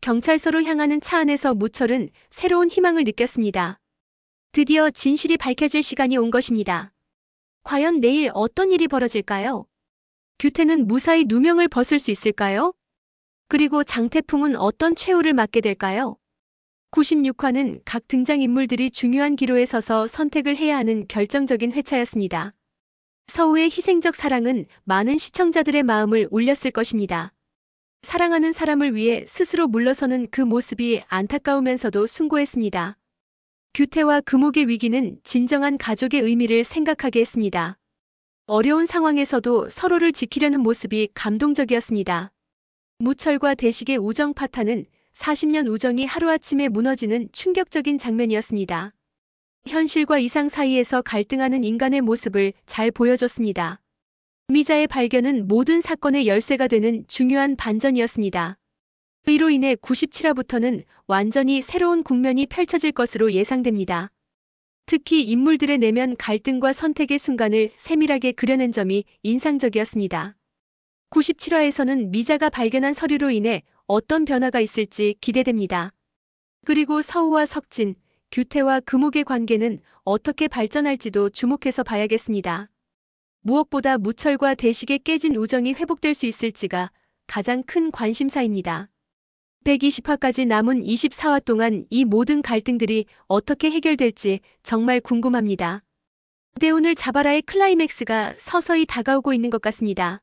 경찰서로 향하는 차 안에서 무철은 새로운 희망을 느꼈습니다. 드디어 진실이 밝혀질 시간이 온 것입니다. 과연 내일 어떤 일이 벌어질까요? 규태는 무사히 누명을 벗을 수 있을까요? 그리고 장태풍은 어떤 최후를 맞게 될까요? 96화는 각 등장인물들이 중요한 기로에 서서 선택을 해야 하는 결정적인 회차였습니다. 서우의 희생적 사랑은 많은 시청자들의 마음을 울렸을 것입니다. 사랑하는 사람을 위해 스스로 물러서는 그 모습이 안타까우면서도 숭고했습니다. 규태와 금옥의 위기는 진정한 가족의 의미를 생각하게 했습니다. 어려운 상황에서도 서로를 지키려는 모습이 감동적이었습니다. 무철과 대식의 우정 파탄은 40년 우정이 하루아침에 무너지는 충격적인 장면이었습니다. 현실과 이상 사이에서 갈등하는 인간의 모습을 잘 보여줬습니다. 미자의 발견은 모든 사건의 열쇠가 되는 중요한 반전이었습니다. 이로 인해 97화부터는 완전히 새로운 국면이 펼쳐질 것으로 예상됩니다. 특히 인물들의 내면 갈등과 선택의 순간을 세밀하게 그려낸 점이 인상적이었습니다. 97화에서는 미자가 발견한 서류로 인해 어떤 변화가 있을지 기대됩니다. 그리고 서우와 석진, 규태와 금옥의 관계는 어떻게 발전할지도 주목해서 봐야겠습니다. 무엇보다 무철과 대식의 깨진 우정이 회복될 수 있을지가 가장 큰 관심사입니다. 120화까지 남은 24화 동안 이 모든 갈등들이 어떻게 해결될지 정말 궁금합니다. 오늘 자바라의 클라이맥스가 서서히 다가오고 있는 것 같습니다.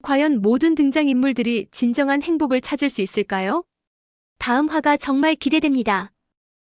과연 모든 등장인물들이 진정한 행복을 찾을 수 있을까요? 다음 화가 정말 기대됩니다.